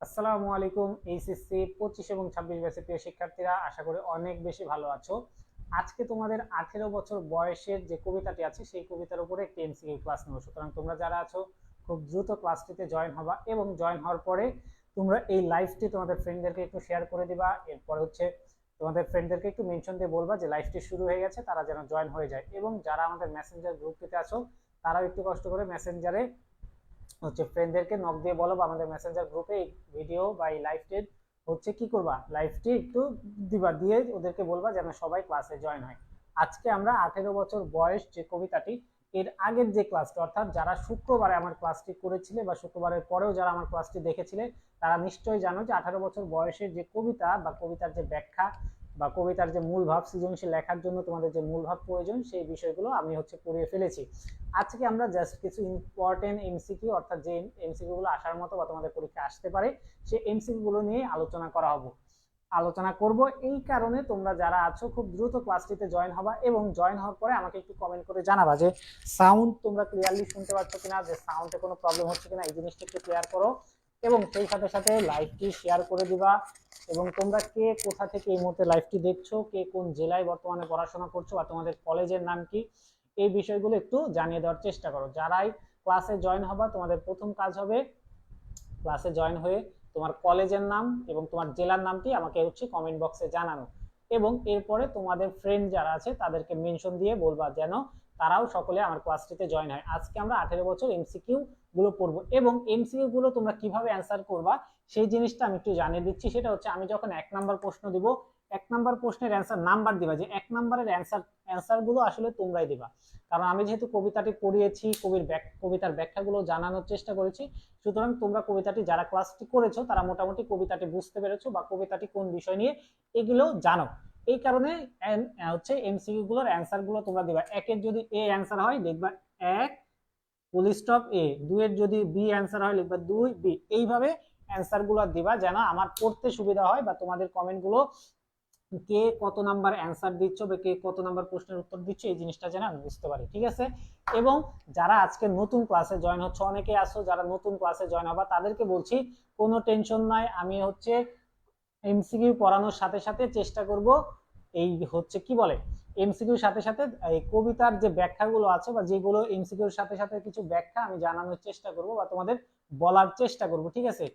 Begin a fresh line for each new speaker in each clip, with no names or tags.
আসসালামু আলাইকুম। এইচএসসি 25 এবং 26 ব্যাচের প্রিয় শিক্ষার্থীরা, আশা করি অনেক বেশি ভালো আছো। আজকে তোমাদের 18 বছর বয়সের যে কবিতাটি আছে সেই কবিতার উপরে একটি এমসিকিউ ক্লাস নেব। সুতরাং তোমরা যারা আছো খুব দ্রুত ক্লাসটিতে জয়েন হবা এবং জয়েন হওয়ার পরে তোমরা এই লাইভটি তোমাদের ফ্রেন্ডদেরকে একটু শেয়ার করে দিবা। এরপর হচ্ছে তোমাদের ফ্রেন্ডদেরকে একটু মেনশন দিয়ে বলবা যে লাইভটি শুরু হয়ে গেছে, তারা যেন জয়েন হয়ে যায়। এবং যারা আমাদের মেসেঞ্জার গ্রুপটিতে আছো তারাও একটু কষ্ট করে মেসেঞ্জারে হচ্ছে ফ্রেন্ডদেরকে নক দিয়ে বলো বা আমাদের মেসেঞ্জার গ্রুপে এই ভিডিও বা এই লাইভটি হচ্ছে কি করবা, লাইভটি একটু দিবা, দিয়ে ওদেরকে বলবা যেন সবাই ক্লাসে জয়েন হয়। আজকে আমরা 18 বছর বয়স যে কবিতাটি, এর আগের যে ক্লাসটা, অর্থাৎ যারা শুক্রবারে আমার ক্লাসটি করেছিলে বা শুক্রবারের পরেও যারা আমার ক্লাসটি দেখেছিলে তারা নিশ্চয়ই জানো যে 18 বছর বয়সের যে কবিতা বা কবিতার যে ব্যাখ্যা বা কবিতার যে মূল ভাব, সৃজনশীল লেখার জন্য তোমাদের যে মূল ভাব প্রয়োজন, সেই বিষয়গুলো আমি হচ্ছে পড়িয়ে ফেলেছি। আজকে আমরা জাস্ট কিছু ইম্পর্টেন্ট এমসিকিউ, অর্থাৎ যে এমসিকিউ গুলো আসার মতো বা তোমাদের পরীক্ষা আসতে পারে সেই এমসিকিউ গুলো নিয়ে আলোচনা করব। এই কারণে তোমরা যারা আছো খুব দ্রুত ক্লাসটিতে জয়েন হবা এবং জয়েন হওয়ার পরে আমাকে একটু কমেন্ট করে জানাবা যে সাউন্ড তোমরা ক্লিয়ারলি শুনতে পাচ্ছ কিনা, যে সাউন্ডে কোনো প্রবলেম হচ্ছে কিনা, এই জিনিসটা একটু ক্লিয়ার করো। এবং সেই সাথে সাথে লাইভটি শেয়ার করে দিবা। এবং তোমরা কে কোথা থেকে এই মুহূর্তে লাইভটি দেখছো, কে কোন জেলায় বর্তমানে পড়াশোনা করছো বা তোমাদের কলেজের নাম কি, এই বিষয়গুলো একটু জানিয়ে দেওয়ার চেষ্টা করো। যারাই ক্লাসে জয়েন হবা তোমাদের প্রথম কাজ হবে ক্লাসে জয়েন হয়ে তোমার কলেজের নাম এবং তোমার জেলার নামটি আমাকে হচ্ছে কমেন্ট বক্সে জানানো। এবং এরপরে তোমাদের ফ্রেন্ড যারা আছে তাদেরকে মেনশন দিয়ে বলবা যেন তারাও সকলে আমার ক্লাসটিতে জয়েন হয়। আজকে আমরা 18 বছর এমসিকিউ গুলো পড়বো এবং এমসিকিউ গুলো তোমরা কিভাবে অ্যান্সার করবা সেই জিনিসটা আমি একটু জানিয়ে দিচ্ছি। সেটা হচ্ছে, আমি যখন 1 নাম্বার প্রশ্ন দিব, 1 নাম্বার প্রশ্নের অ্যান্সার নাম্বার দিবা, যে 1 নাম্বারের অ্যান্সার গুলো আসলে তোমরাই দিবা। কারণ আমি যেহেতু কবিতাটি পড়িয়েছি, কবিতার ব্যাখ্যাগুলো জানানোর চেষ্টা করেছি, সুতরাং তোমরা কবিতাটি যারা ক্লাসটি করেছো তারা মোটামুটি কবিতাটি বুঝতে পেরেছো বা কবিতাটি কোন বিষয় নিয়ে এগুলো জানো। এই কারণে হচ্ছে এমসিকিউ গুলোর অ্যান্সার গুলো তোমরা দিবা। একের যদি এ অ্যান্সার হয় লিখবা 1 ফুল স্টপ এ, 2 এর যদি বি অ্যান্সার হয় লিখবা 2 বি। এইভাবে অ্যান্সার গুলো দিবা যেন আমার পড়তে সুবিধা হয় বা তোমাদের কমেন্ট গুলো কে কত নাম্বার অ্যান্সার দিচ্ছ বা কে কত নাম্বার প্রশ্নের উত্তর দিচ্ছ এই জিনিসটা যেন আমি বুঝতে পারি, ঠিক আছে? এবং যারা আজকে নতুন ক্লাসে জয়েন হচ্ছে, অনেকে আসো যারা নতুন ক্লাসে জয়েন হবা, তাদেরকে বলছি কোনো টেনশন নাই। আমি হচ্ছে এমসিকিউ পড়ানোর সাথে সাথে চেষ্টা করব এই হচ্ছে কি বলে এমসিকিউর সাথে সাথে এই কবিতার যে ব্যাখ্যাগুলো আছে বা যেগুলো এমসিকিউর সাথে সাথে কিছু ব্যাখ্যা আমি জানানোর চেষ্টা করব বা তোমাদের বলার চেষ্টা করব, ঠিক আছে?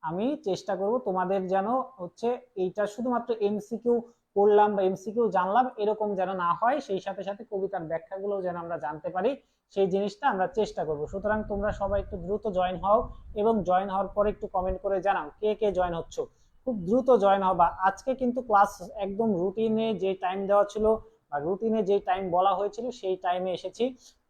আমি চেষ্টা করব তোমাদের যেন হচ্ছে এইটা শুধুমাত্র এমসিকিউ পড়লাম বা এমসিকিউ জানলাম এরকম যেন না হয়, সেই সাথে সাথে কবিতার ব্যাখ্যাগুলো যেন আমরা জানতে পারি, সেই জিনিসটা আমরা চেষ্টা করব। সুতরাং তোমরা সবাই একটু দ্রুত জয়েন হও এবং জয়েন হওয়ার পরে একটু কমেন্ট করে জানাও কে কে জয়েন হচ্ছ। খুব দ্রুত জয়েন হবা। আজকে কিন্তু ক্লাস একদম রুটিনে যে টাইম দেওয়া ছিল বা রুটিনে যে টাইম বলা হয়েছিল সেই টাইমে এসেছি।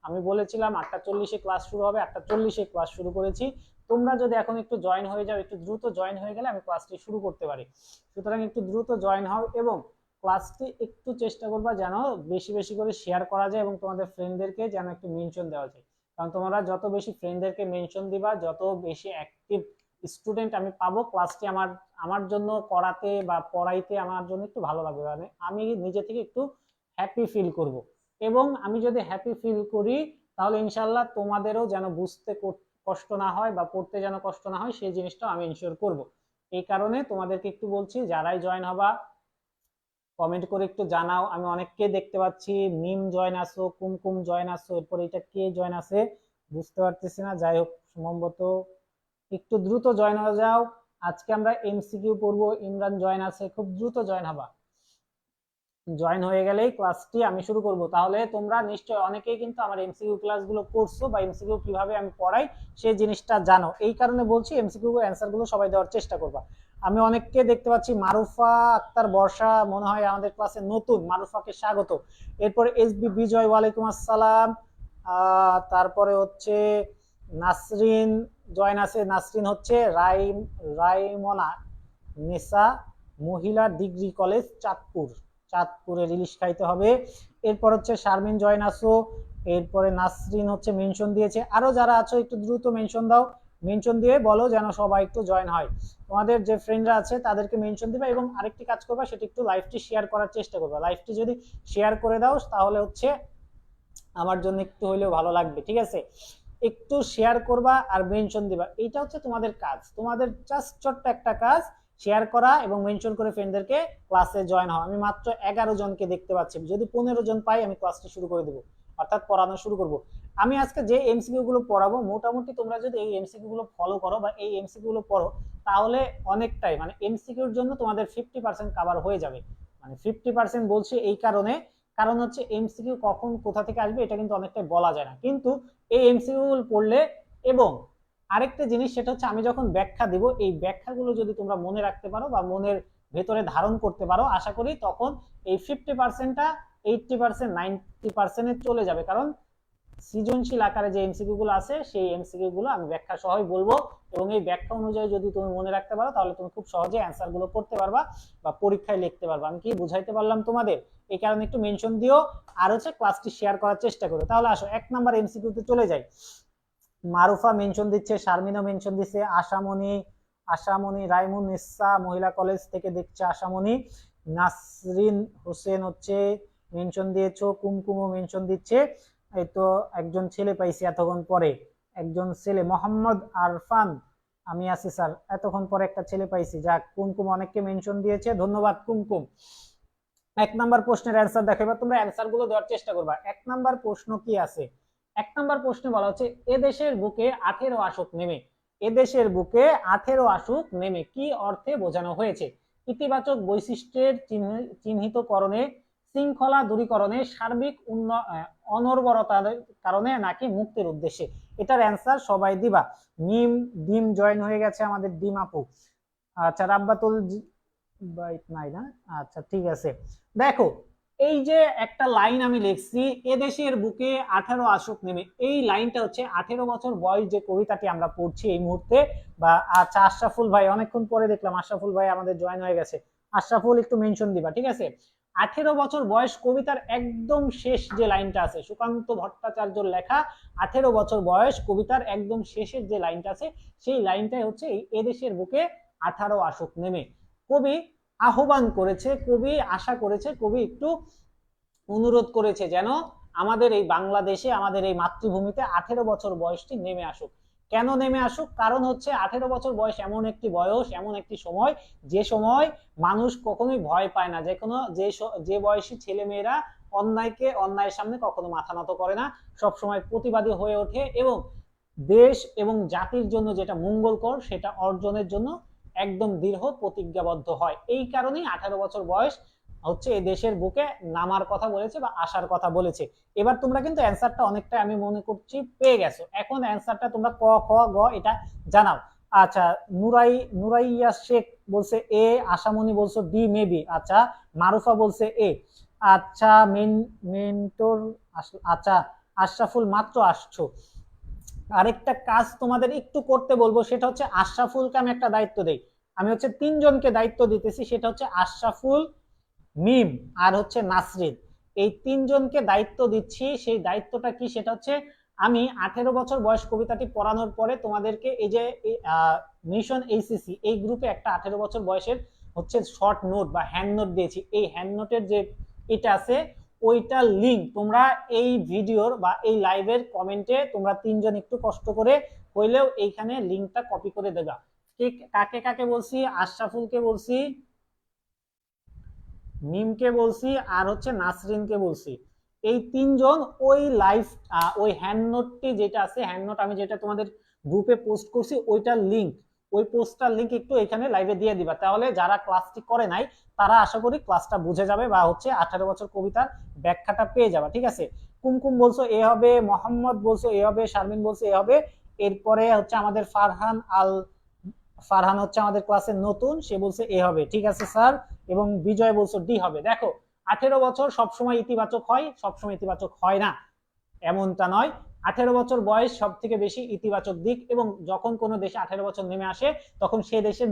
আমি বলেছিলাম 8:40-এ ক্লাস শুরু হবে, 8:40-এ ক্লাস শুরু করেছি। তোমরা যদি এখন একটু জয়েন হয়ে যাও, একটু দ্রুত জয়েন হয়ে গেলে আমি ক্লাসটি শুরু করতে পারি। সুতরাং একটু দ্রুত জয়েন হও এবং ক্লাসটি একটু চেষ্টা করবা যেন বেশি বেশি করে শেয়ার করা যায় এবং তোমাদের ফ্রেন্ডদেরকে যেন একটু মেনশন দেওয়া যায়। কারণ তোমরা যত বেশি ফ্রেন্ডদেরকে মেনশন দিবা, যত বেশি অ্যাক্টিভ স্টুডেন্ট আমি পাবো, ক্লাসটি আমার আমার জন্য করাতে বা পড়াইতে আমার জন্য একটু ভালো লাগবে, মানে আমি নিজে থেকে একটু হ্যাপি ফিল করব। এবং আমি যদি হ্যাপি ফিল করি তাহলে ইনশাল্লাহ তোমাদেরও যেন বুঝতে কষ্ট না হয় বা পড়তে যেন কষ্ট না হয় সেই জিনিসটা আমি ইনশিওর করব। এই কারণে তোমাদেরকে একটু বলছি, যারাই জয়েন হবা কমেন্ট করে একটু জানাও। আমি অনেককে দেখতে পাচ্ছি, মিম জয়েন আসো, কুমকুম জয়েন আসো, এরপর এটা কে জয়েন আছে বুঝতে পারতেছি না, যাই হোক সম্ভবত একটু দ্রুত জয়েন হয়ে যাও। আজকে আমরা এমসিকিউ পড়বো। ইমরান জয়েন আছে, খুব দ্রুত জয়েন হবা। জয়েন হয়ে গেলেই ক্লাসটি আমি শুরু করব। তাহলে তোমরা নিশ্চয় অনেকেই কিন্তু আমার এমসিকিউ ক্লাসগুলো করছো বা এমসিকিউ কিভাবে আমি পড়াই সেই জিনিসটা জানো। এই কারণে বলছি এমসিকিউ অ্যান্সার গুলো সবাই দেওয়ার চেষ্টা করবা। আমি অনেককে দেখতে পাচ্ছি, মারুফা আক্তার বর্ষা মনে হয় আমাদের ক্লাসে নতুন, মারুফাকে স্বাগত। এরপরে এসবি বিজয়, ওয়ালাইকুম আসসালাম। তারপরে হচ্ছে নাসরিন জয়েন আছে, নাসরিন হচ্ছে রাইমনা নেসা মহিলা ডিগ্রি কলেজ চাঁদপুরের ইলিশ খাইতে হবে। এরপর হচ্ছে শারমিন জয়েন আসো, এরপরে নাসরিন হচ্ছে মেনশন দিয়েছে। আরো যারা আছো একটু দ্রুত মেনশন দাও, মেনশন দিয়ে বলো যেন সবাই একটু জয়েন হয়। তোমাদের যে ফ্রেন্ডরা আছে তাদেরকে মেনশন দিবা এবং আরেকটি কাজ করবা, সেটা একটু লাইভটি শেয়ার করার চেষ্টা করবা। লাইভটি যদি শেয়ার করে দাও তাহলে হচ্ছে আমার জন্য একটু হইলেও ভালো লাগবে, ঠিক আছে? একটু শেয়ার করবা আর মেনশন দিবা, এইটা হচ্ছে তোমাদের কাজ। তোমাদের জাস্ট ছোট্ট একটা কাজ, শেয়ার করা এবং মেনশন করে ফ্রেন্ডদেরকে ক্লাসে জয়েন হওয়া। আমি মাত্র 11 জনকে দেখতে পাচ্ছি, যদি 15 জন পাই আমি ক্লাসটি শুরু করে দেবো, অর্থাৎ পড়ানো শুরু করব। আমি আজকে যে এমসিকিউ গুলো পড়াবো, মোটামুটি তোমরা যদি এই এমসিকিউ গুলো ফলো করো বা এই এমসিকিউ গুলো পড়ো, তাহলে অনেকটাই মানে এমসিকিউর জন্য তোমাদের 50% কভার হয়ে যাবে। মানে 50% বলছি এই কারণে, কারণ হচ্ছে এমসিকিউ কখন কোথা থেকে আসবে এটা কিন্তু অনেকটাই বলা যায় না, কিন্তু এই এমসিকিউ পড়লে এবং আরেকটা জিনিস সেটা হচ্ছে আমি যখন ব্যাখ্যা দিব, এই ব্যাখ্যাগুলো যদি তোমরা মনে রাখতে পারো বা মনের ভেতরে ধারণ করতে পারো, আশা করি তখন এই 50%টা 80% 90% চলে যাবে। কারণ সৃজনশীল আকারে যে এমসিকিউ গুলো আছে সেই এমসিকিউ গুলো আমি ব্যাখ্যা সহই বলবো, এবং এই ব্যাখ্যা অনুযায়ী যদি তুমি মনে রাখতে পারো তাহলে তুমি খুব সহজে অ্যান্সার গুলো করতে পারবা বা পরীক্ষায় লিখতে পারবা। আমি কি বুঝাইতে পারলাম তোমাদের? এই কারণে একটু মেনশন দিও আর হচ্ছে ক্লাসটি শেয়ার করার চেষ্টা করো। তাহলে আসো 1 নাম্বার এমসিকিউ তে চলে যাই। মারুফা মেনশন দিচ্ছে, শারমিনও মেনশন দিচ্ছে, আশামণি রাইমুন নিসা মহিলা কলেজ থেকে দেখছে আশামণি, নাসরিন হোসেন হচ্ছে মেনশন দিয়েছো, কুমকুমও মেনশন দিচ্ছে। এই তো একজন ছেলে পাইছি এতক্ষণ পরে, একজন ছেলে মোহাম্মদ আরফান, আমি আছি স্যার, এতক্ষণ পরে একটা ছেলে পাইছি। যাক, কুমকুম অনেককে মেনশন দিয়েছে, ধন্যবাদ কুমকুম। 1 নাম্বার প্রশ্নের অ্যান্সার দেখো, এবার তোমরা অ্যান্সার গুলো দেওয়ার চেষ্টা করবা। 1 নাম্বার প্রশ্ন কি আছে? 1 নাম্বার প্রশ্নে বলা হচ্ছে এদেশের বুকে 18 আসুক নেমে। এদেশের বুকে 18 আসুক নেমে কি অর্থে বোঝানো হয়েছে? ইতিবাচক বৈশিষ্ট্যের চিহ্নিতকরণে, শৃঙ্খলা দূরীকরণে, সার্বিক অনর্বরতার কারণে, নাকি মুক্তির উদ্দেশ্যে? এটার অ্যান্সার সবাই দিবা। ডিম জয়েন হয়ে গেছে আমাদের ডিম আপু। আচ্ছা, রাব্বাতুল বাইট নাই না, আচ্ছা ঠিক আছে। দেখো, এই যে একটা লাইন আমি লিখছি, এদেশের বুকে 18 আসুক নেমে, এই লাইনটা হচ্ছে 18 বছর বয়স যে কবিতাটি আমরা পড়ছি এই মুহূর্তে, বা আচ্ছা আশরাফুল ভাই, অনেকক্ষণ পরে দেখলাম আশরাফুল ভাই আমাদের জয়েন হয়ে গেছে। আশরাফুল একটু মেনশন দিবা, ঠিক আছে? 18 বছর বয়স কবিতার একদম শেষ যে লাইনটা আছে, সুকান্ত ভট্টাচার্যর লেখা 18 বছর বয়স কবিতার একদম শেষের যে লাইনটা আছে, সেই লাইনটাই হচ্ছে এদেশের বুকে 18 আসুক নেমে। কবি আহ্বান করেছে, কবি আশা করেছে, কবি একটু অনুরোধ করেছে যেন আমাদের এই বাংলাদেশে, আমাদের এই মাতৃভূমিতে 18 বছর বয়সটি নেমে আসুক। কেন নেমে আসুক? কারণ হচ্ছে 18 বছর বয়স এমন একটি বয়স, এমন একটি সময়, যে সময় মানুষ কখনোই ভয় পায় না। যে বয়সী ছেলে মেয়েরা অন্যায়ের সামনে কখনো মাথা নত করে না, সব সময় প্রতিবাদী হয়ে ওঠে এবং দেশ এবং জাতির জন্য যেটা মঙ্গলকর সেটা অর্জনের জন্য একদম দৃঢ় প্রতিজ্ঞাবদ্ধ হয়। এই কারণেই 18 বছর বয়স হচ্ছে এই দেশের বুকে নামার কথা বলেছে বা আসার কথা বলেছে। এবার তোমরা কিন্তু অ্যান্সারটা অনেকটা আমি মনে করছি পেয়ে গেছো। এখন অ্যান্সারটা তোমরা ক খ গ এটা জানাও। আচ্ছা, নুরাইয়া শেখ বলছে এ, আশামণি বলছো ডি মেবি, আচ্ছা মারুফা বলছে এ, আচ্ছা মেন্টর, আচ্ছা আশরাফুল মাত্র আসছো। আরেকটা কাজ তোমাদের একটু করতে বলবো, সেটা হচ্ছে আশরাফুলকে আমি একটা দায়িত্ব দেই। আমি হচ্ছে 3 জনকে দায়িত্ব দিতেছি, সেটা হচ্ছে আশরাফুল, মিম আর হচ্ছে নাসরিন। এই 3 জনকে দায়িত্ব দিচ্ছি। সেই দায়িত্বটা কি? সেটা হচ্ছে আমি 18 বছর বয়স কবিতাটি পড়ানোর পরে তোমাদেরকে এই যে মিশন এইচএসসি এই গ্রুপে একটা 18 বছর বয়সের হচ্ছে শর্ট নোট বা হ্যান্ড নোট দিয়েছি। এই হ্যান্ড নোটের যে এটা আছে, ওইটার লিঙ্ক তোমরা এই ভিডিওর বা এই লাইভের কমেন্টে তোমরা 3 জন একটু কষ্ট করে হইলেও এইখানে লিঙ্কটা কপি করে দেবা। কাকে কাকে বলছি? আশরাফুলকে বলছি, মিমকে বলছি আর হচ্ছে নাসরিনকে বলছি। এই 3 জন ওই লাইভ ওই হ্যান্ড নোটটি যেটা আছে, হ্যান্ড নোট আমি যেটা তোমাদের গ্রুপে পোস্ট করছি ওইটার লিঙ্ক, ওই পোস্টটার লিঙ্ক একটু এখানে লাইভে দিয়ে দিবা। তাহলে যারা ক্লাসটি করে নাই তারা আশা করি ক্লাসটা বুঝে যাবে বা হচ্ছে 18 বছর কবিতার ব্যাখ্যাটা পেয়ে যাবে, ঠিক আছে? কুমকুম বলছো এ হবে, মোহাম্মদ বলছো এ হবে, শারমিন বলছো এ হবে। এরপরে হচ্ছে আমাদের ফারহান হচ্ছে আমাদের ক্লাসের নতুন, সে বলছে এ হবে, ঠিক আছে স্যার। এবং বিজয় বলছো ডি হবে। দেখো, 18 বছর সবসময় ইতিবাচক হয়, সবসময় ইতিবাচক হয় না এমনটা নয়। 18 বছর বয়স সব থেকে বেশি ইতিবাচক দিক, এবং যখন কোনো দেশে 18 বছর নেমে আসে তখন সে দেশের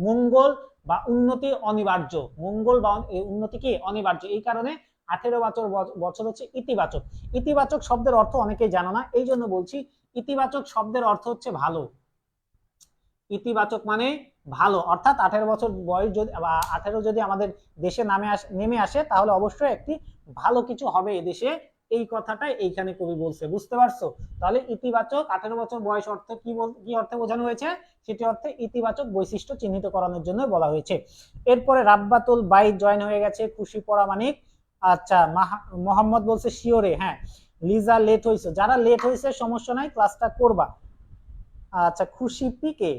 মঙ্গল বা উন্নতি অনিবার্য, মঙ্গল বা উন্নতি কি অনিবার্য। এই কারণে 18 বছর হচ্ছে ইতিবাচক। ইতিবাচক শব্দের অর্থ অনেকেই জানো না, এই জন্য বলছি। ইতিবাচক শব্দের অর্থ হচ্ছে ভালো। ইতিবাচক মানে ভালো, অর্থাৎ 18 বছর বয়স যদি বা 18 যদি আমাদের দেশে নেমে আসে তাহলে অবশ্যই একটি ভালো কিছু হবে এদেশে, এই কথাটাই এইখানে কবি বলছে, বুঝতে পারছো? তাহলে ইতিবাচক 18 বছর বয়স অর্থ কি অর্থে বোঝানো হয়েছে? সেটি অর্থে ইতিবাচক বৈশিষ্ট্য চিহ্নিতকরণের জন্য বলা হয়েছে। এরপরে রাব্বাতুল বাইত জয়েন হয়ে গেছে, খুশি পড়া মানিক। আচ্ছা, মোহাম্মদ বলছে শিওরে। হ্যাঁ, লিজা লেট হইছে, যারা লেট হইছে সমস্যা নাই, ক্লাসটা করবা। আচ্ছা, খুশি পিকে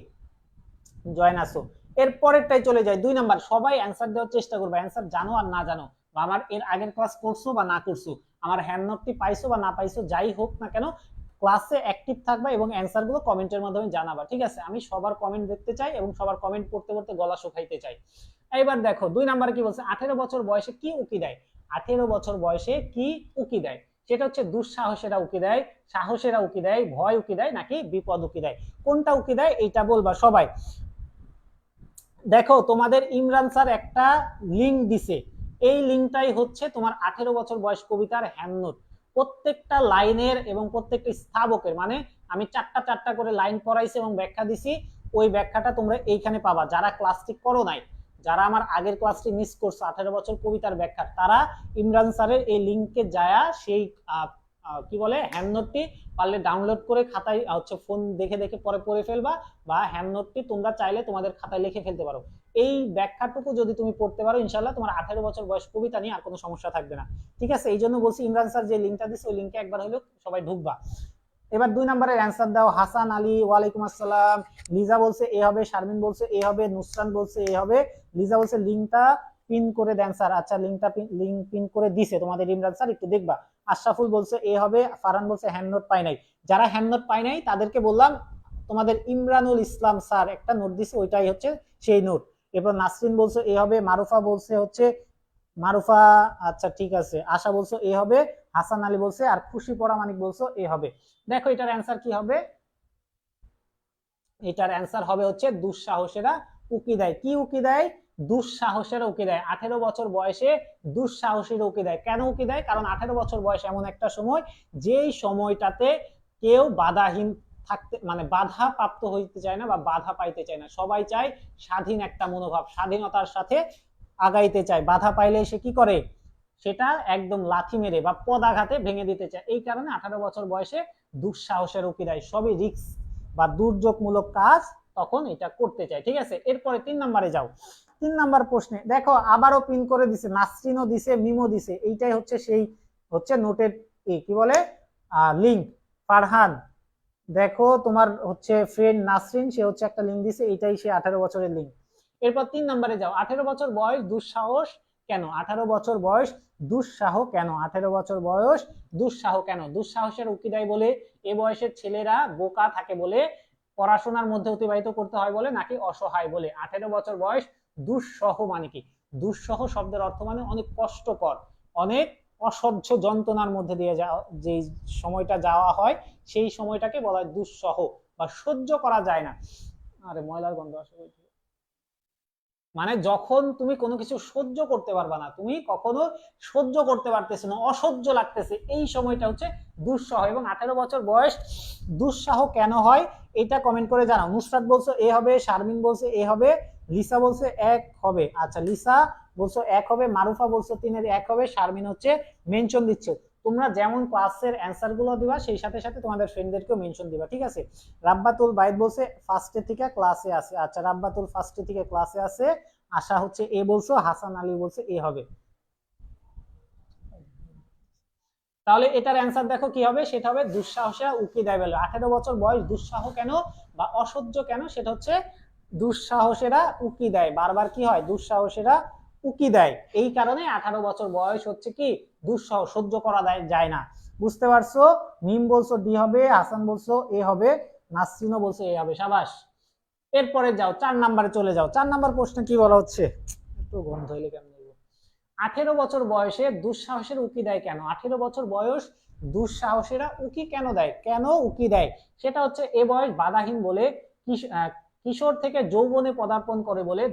জয়েন আসো। এর পরেরটাই চলে যায় 2 নাম্বার। সবাই অ্যানসার দেওয়ার চেষ্টা করবে, অ্যানসার জানো আর না জানো, বা আমার এর আগের ক্লাস করছো বা না করছো, আমার হ্যান্ড নোটটি পাইছো বা না পাইছো, যাই হোক না কেন ক্লাসে অ্যাক্টিভ থাকবা এবং অ্যানসার গুলো কমেন্টের মাধ্যমে জানাবা, ঠিক আছে? আমি সবার কমেন্ট দেখতে চাই এবং সবার কমেন্ট পড়তে পড়তে গলা শুকাইতে চাই। এবার দেখো 2 নাম্বারে কি বলছে, 18 বছর বয়সে কি উকি দেয়? 18 বছর বয়সে কি উকি দেয়? সেটা হচ্ছে দুঃসাহসেরা উকি দেয়, সাহসেরা উকি দেয়, ভয় উকি দেয়, নাকি বিপদ উকি দেয়? কোনটা উকি দেয় এইটা বলবা সবাই। দেখো তোমাদের ইমরান স্যার একটা লিঙ্ক দিছে, এই লিঙ্কটাই হচ্ছে তোমার 18 বছর বয়স কবিতার হ্যান্ডনোট। প্রত্যেকটা লাইনের এবং প্রত্যেকটা স্থাবকের, মানে আমি চারটা চারটা করে লাইন পড়াইছি এবং ব্যাখ্যা দিছি, ওই ব্যাখ্যাটা তোমরা এইখানে পাবা। যারা ক্লাসটি করো নাই, যারা আমার আগের ক্লাসটি মিস করছো 18 বছর কবিতার ব্যাখ্যা, তারা ইমরান স্যারের এই লিঙ্কে যায়া সেই কি বলে হ্যান্ড নোটটি পারলে ডাউনলোড করে খাতায় হচ্ছে ফোন দেখে দেখে পরে পড়ে ফেলবা, বা হ্যান্ড নোটটি তোমরা চাইলে তোমাদের খাতায় লিখে ফেলতে পারো। এই ব্যাখ্যাটুকু যদি তুমি পড়তে পারো, ইনশাআল্লাহ তোমার 18 বছর বয়স কবিতা নিয়ে আর কোনো সমস্যা থাকবে না, ঠিক আছে? এই জন্য বলছি ইমরান স্যার যে লিঙ্কটা দিচ্ছে ওই লিঙ্কে একবার হলেও সবাই ঢুকবা। এবার 2 নম্বরের অ্যান্সার দাও। হাসান আলী, ওয়ালাইকুম আসসালাম। লিজা বলছে এ হবে, শারমিন বলছে এ হবে, নুসরান বলছে এ হবে, লিজা বলছে লিঙ্কটা পিন করে দেন স্যার। আচ্ছা, লিঙ্ক পিন করে দিছে তোমাদের ইমরান স্যার, একটু দেখবা। আশরাফুল বলছে এ হবে, ফারহান বলছে হ্যান্ড নোট পাই নাই। যারা হ্যান্ড নোট পাই নাই তাদেরকে বললাম তোমাদের ইমরানুল ইসলাম স্যার একটা নোট দিছে, ওইটাই হচ্ছে সেই নোট। এরপর নাসরিন বলছে এ হবে, মারুফা বলছে হচ্ছে মারুফা, আচ্ছা ঠিক আছে, আশা বলছো এ হবে, হাসান আলী বলছে, আর খুশি পড়া মানিক বলছো এ হবে। দেখো এটার অ্যান্সার কি হবে? এটার অ্যান্সার হবে হচ্ছে দুঃসাহসেরা উকি দেয়। কি উকি দেয়? দুঃসাহসেরা উকি দেয়। 18 বছর বয়সে দুঃসাহসীরা উকি দেয়। কেন উকি দেয়? কারণ 18 বছর বয়স এমন একটা সময়, যেই সময়টাতে কেউ বাধাহীন থাকতে, মানে বাধা প্রাপ্ত হইতে চায় না বা বাধা পাইতে চায় না, সবাই চায় স্বাধীন একটা মনোভাব, স্বাধীনতার সাথে আগাইতে চায়। বাধা পাইলে সে কি করে? সেটা একদম লাথি মেরে বা পদাঘাতে ভেঙে দিতে চায়। এই কারণে 18 বছর বয়সে দুঃসাহসের উকি দেয়, সবই রিস্ক বা দুর্যোগমূলক কাজ তখন এটা করতে চায়, ঠিক আছে? এরপরে 3 নম্বরে যাও। 3 নম্বর প্রশ্নে দেখো আবারও পিন করে দিছে, নাসরিনও দিছে, মিমো দিছে, এইটাই হচ্ছে সেই হচ্ছে নোটের কি বলে লিঙ্ক। ফারহান দেখো তোমার হচ্ছে ফ্রেন্ড নাসরিন, সে হচ্ছে একটা লিঙ্ক দিছে, এইটাই সে 18 বছরের লিঙ্ক। এরপর 3 নম্বরে যাও। 18 বছর বয়স দুঃসাহস কেন? 18 বছর বয়স দুঃসাহ কেন? 18 বছর বয়স দুঃসাহ কেন? দুঃসাহসের উকি দেয় বলে, এ বয়সের ছেলেরা বোকা থাকে বলে, পড়াশোনার মধ্যে অতিবাহিত করতে হয় বলে, নাকি অসহায় বলে? 18 বছর বয়স দুঃসহ মানে কি? দুঃসহ শব্দের অর্থ মানে অনেক কষ্টকর, অনেক অসহ্য যন্ত্রণার মধ্যে দিয়ে যাওয়া, যে সময়টা যাওয়া হয় সেই সময়টাকে বলা হয় দুঃসহ, বা সহ্য করা যায় না। আরে ময়লার গন্ধ আসে, মানে যখন তুমি কোনো কিছু সহ্য করতে পারবা না, তুমি কখনো সহ্য করতে পারতেছ না, অসহ্য লাগতেছে, এই সময়টা হচ্ছে দুঃসহ। এবং 18 বছর বয়স দুঃসাহ কেন হয় এটা কমেন্ট করে জানাও। নুসরাত বলছো এ হবে, শারমিন বলছে এ হবে, লিসা বলছে এক হবে। আচ্ছা, লিসা বলছো এক হবে, মারুফা বলছো 3-এর 1 হবে, শারমিন হচ্ছে মেনশন দিচ্ছে। তোমরা যেমন ক্লাসের অ্যান্সার গুলো দিবা সেই সাথে সাথে তোমাদের ফ্রেন্ডদেরকেও মেনশন দিবা, ঠিক আছে? রাব্বাতুল বাইদ বলছে ফার্স্টে থেকে ক্লাসে আছে। আচ্ছা, রাব্বাতুল ফার্স্টে থেকে ক্লাসে আছে। আশা হচ্ছে এ বলছো, হাসান আলী বলছে এ হবে। তাহলে এটার অ্যান্সার দেখো কি হবে, সেটা হবে দুঃসাহসেরা উকি দেয় বলে। 18 বছর বয়স দুঃসাহ কেন বা অসহ্য কেন, সেটা হচ্ছে দুঃসাহসেরা উকি দেয়। বারবার কি হয়? দুঃসাহসেরা উকি দেয়। এই কারণে 18 বছর বয়স হচ্ছে কি দুঃসাহ, সহ্য করা যায় না। বুঝতে পারছো? মিম বলছো ডি হবে, হাসান বলছো এ হবে, নাসরিনও বলছো এ হবে। সাবাস। এরপরে যাও 4 নম্বরে চলে যাও। 4 নম্বর প্রশ্নে কি বলা হচ্ছে? একটু গন্ধ হইলে কেমন? 18 বছর বয়সে দুঃসাহসের উকি দেয় কেন? 18 বছর বয়স দুঃসাহসীরা উকি কেন দেয়? কেন উকি দেয়? সেটা হচ্ছে এ বয়স বাধাহীন বলে, কিশোর থেকে যৌবনে পদার্পণ করে বলে,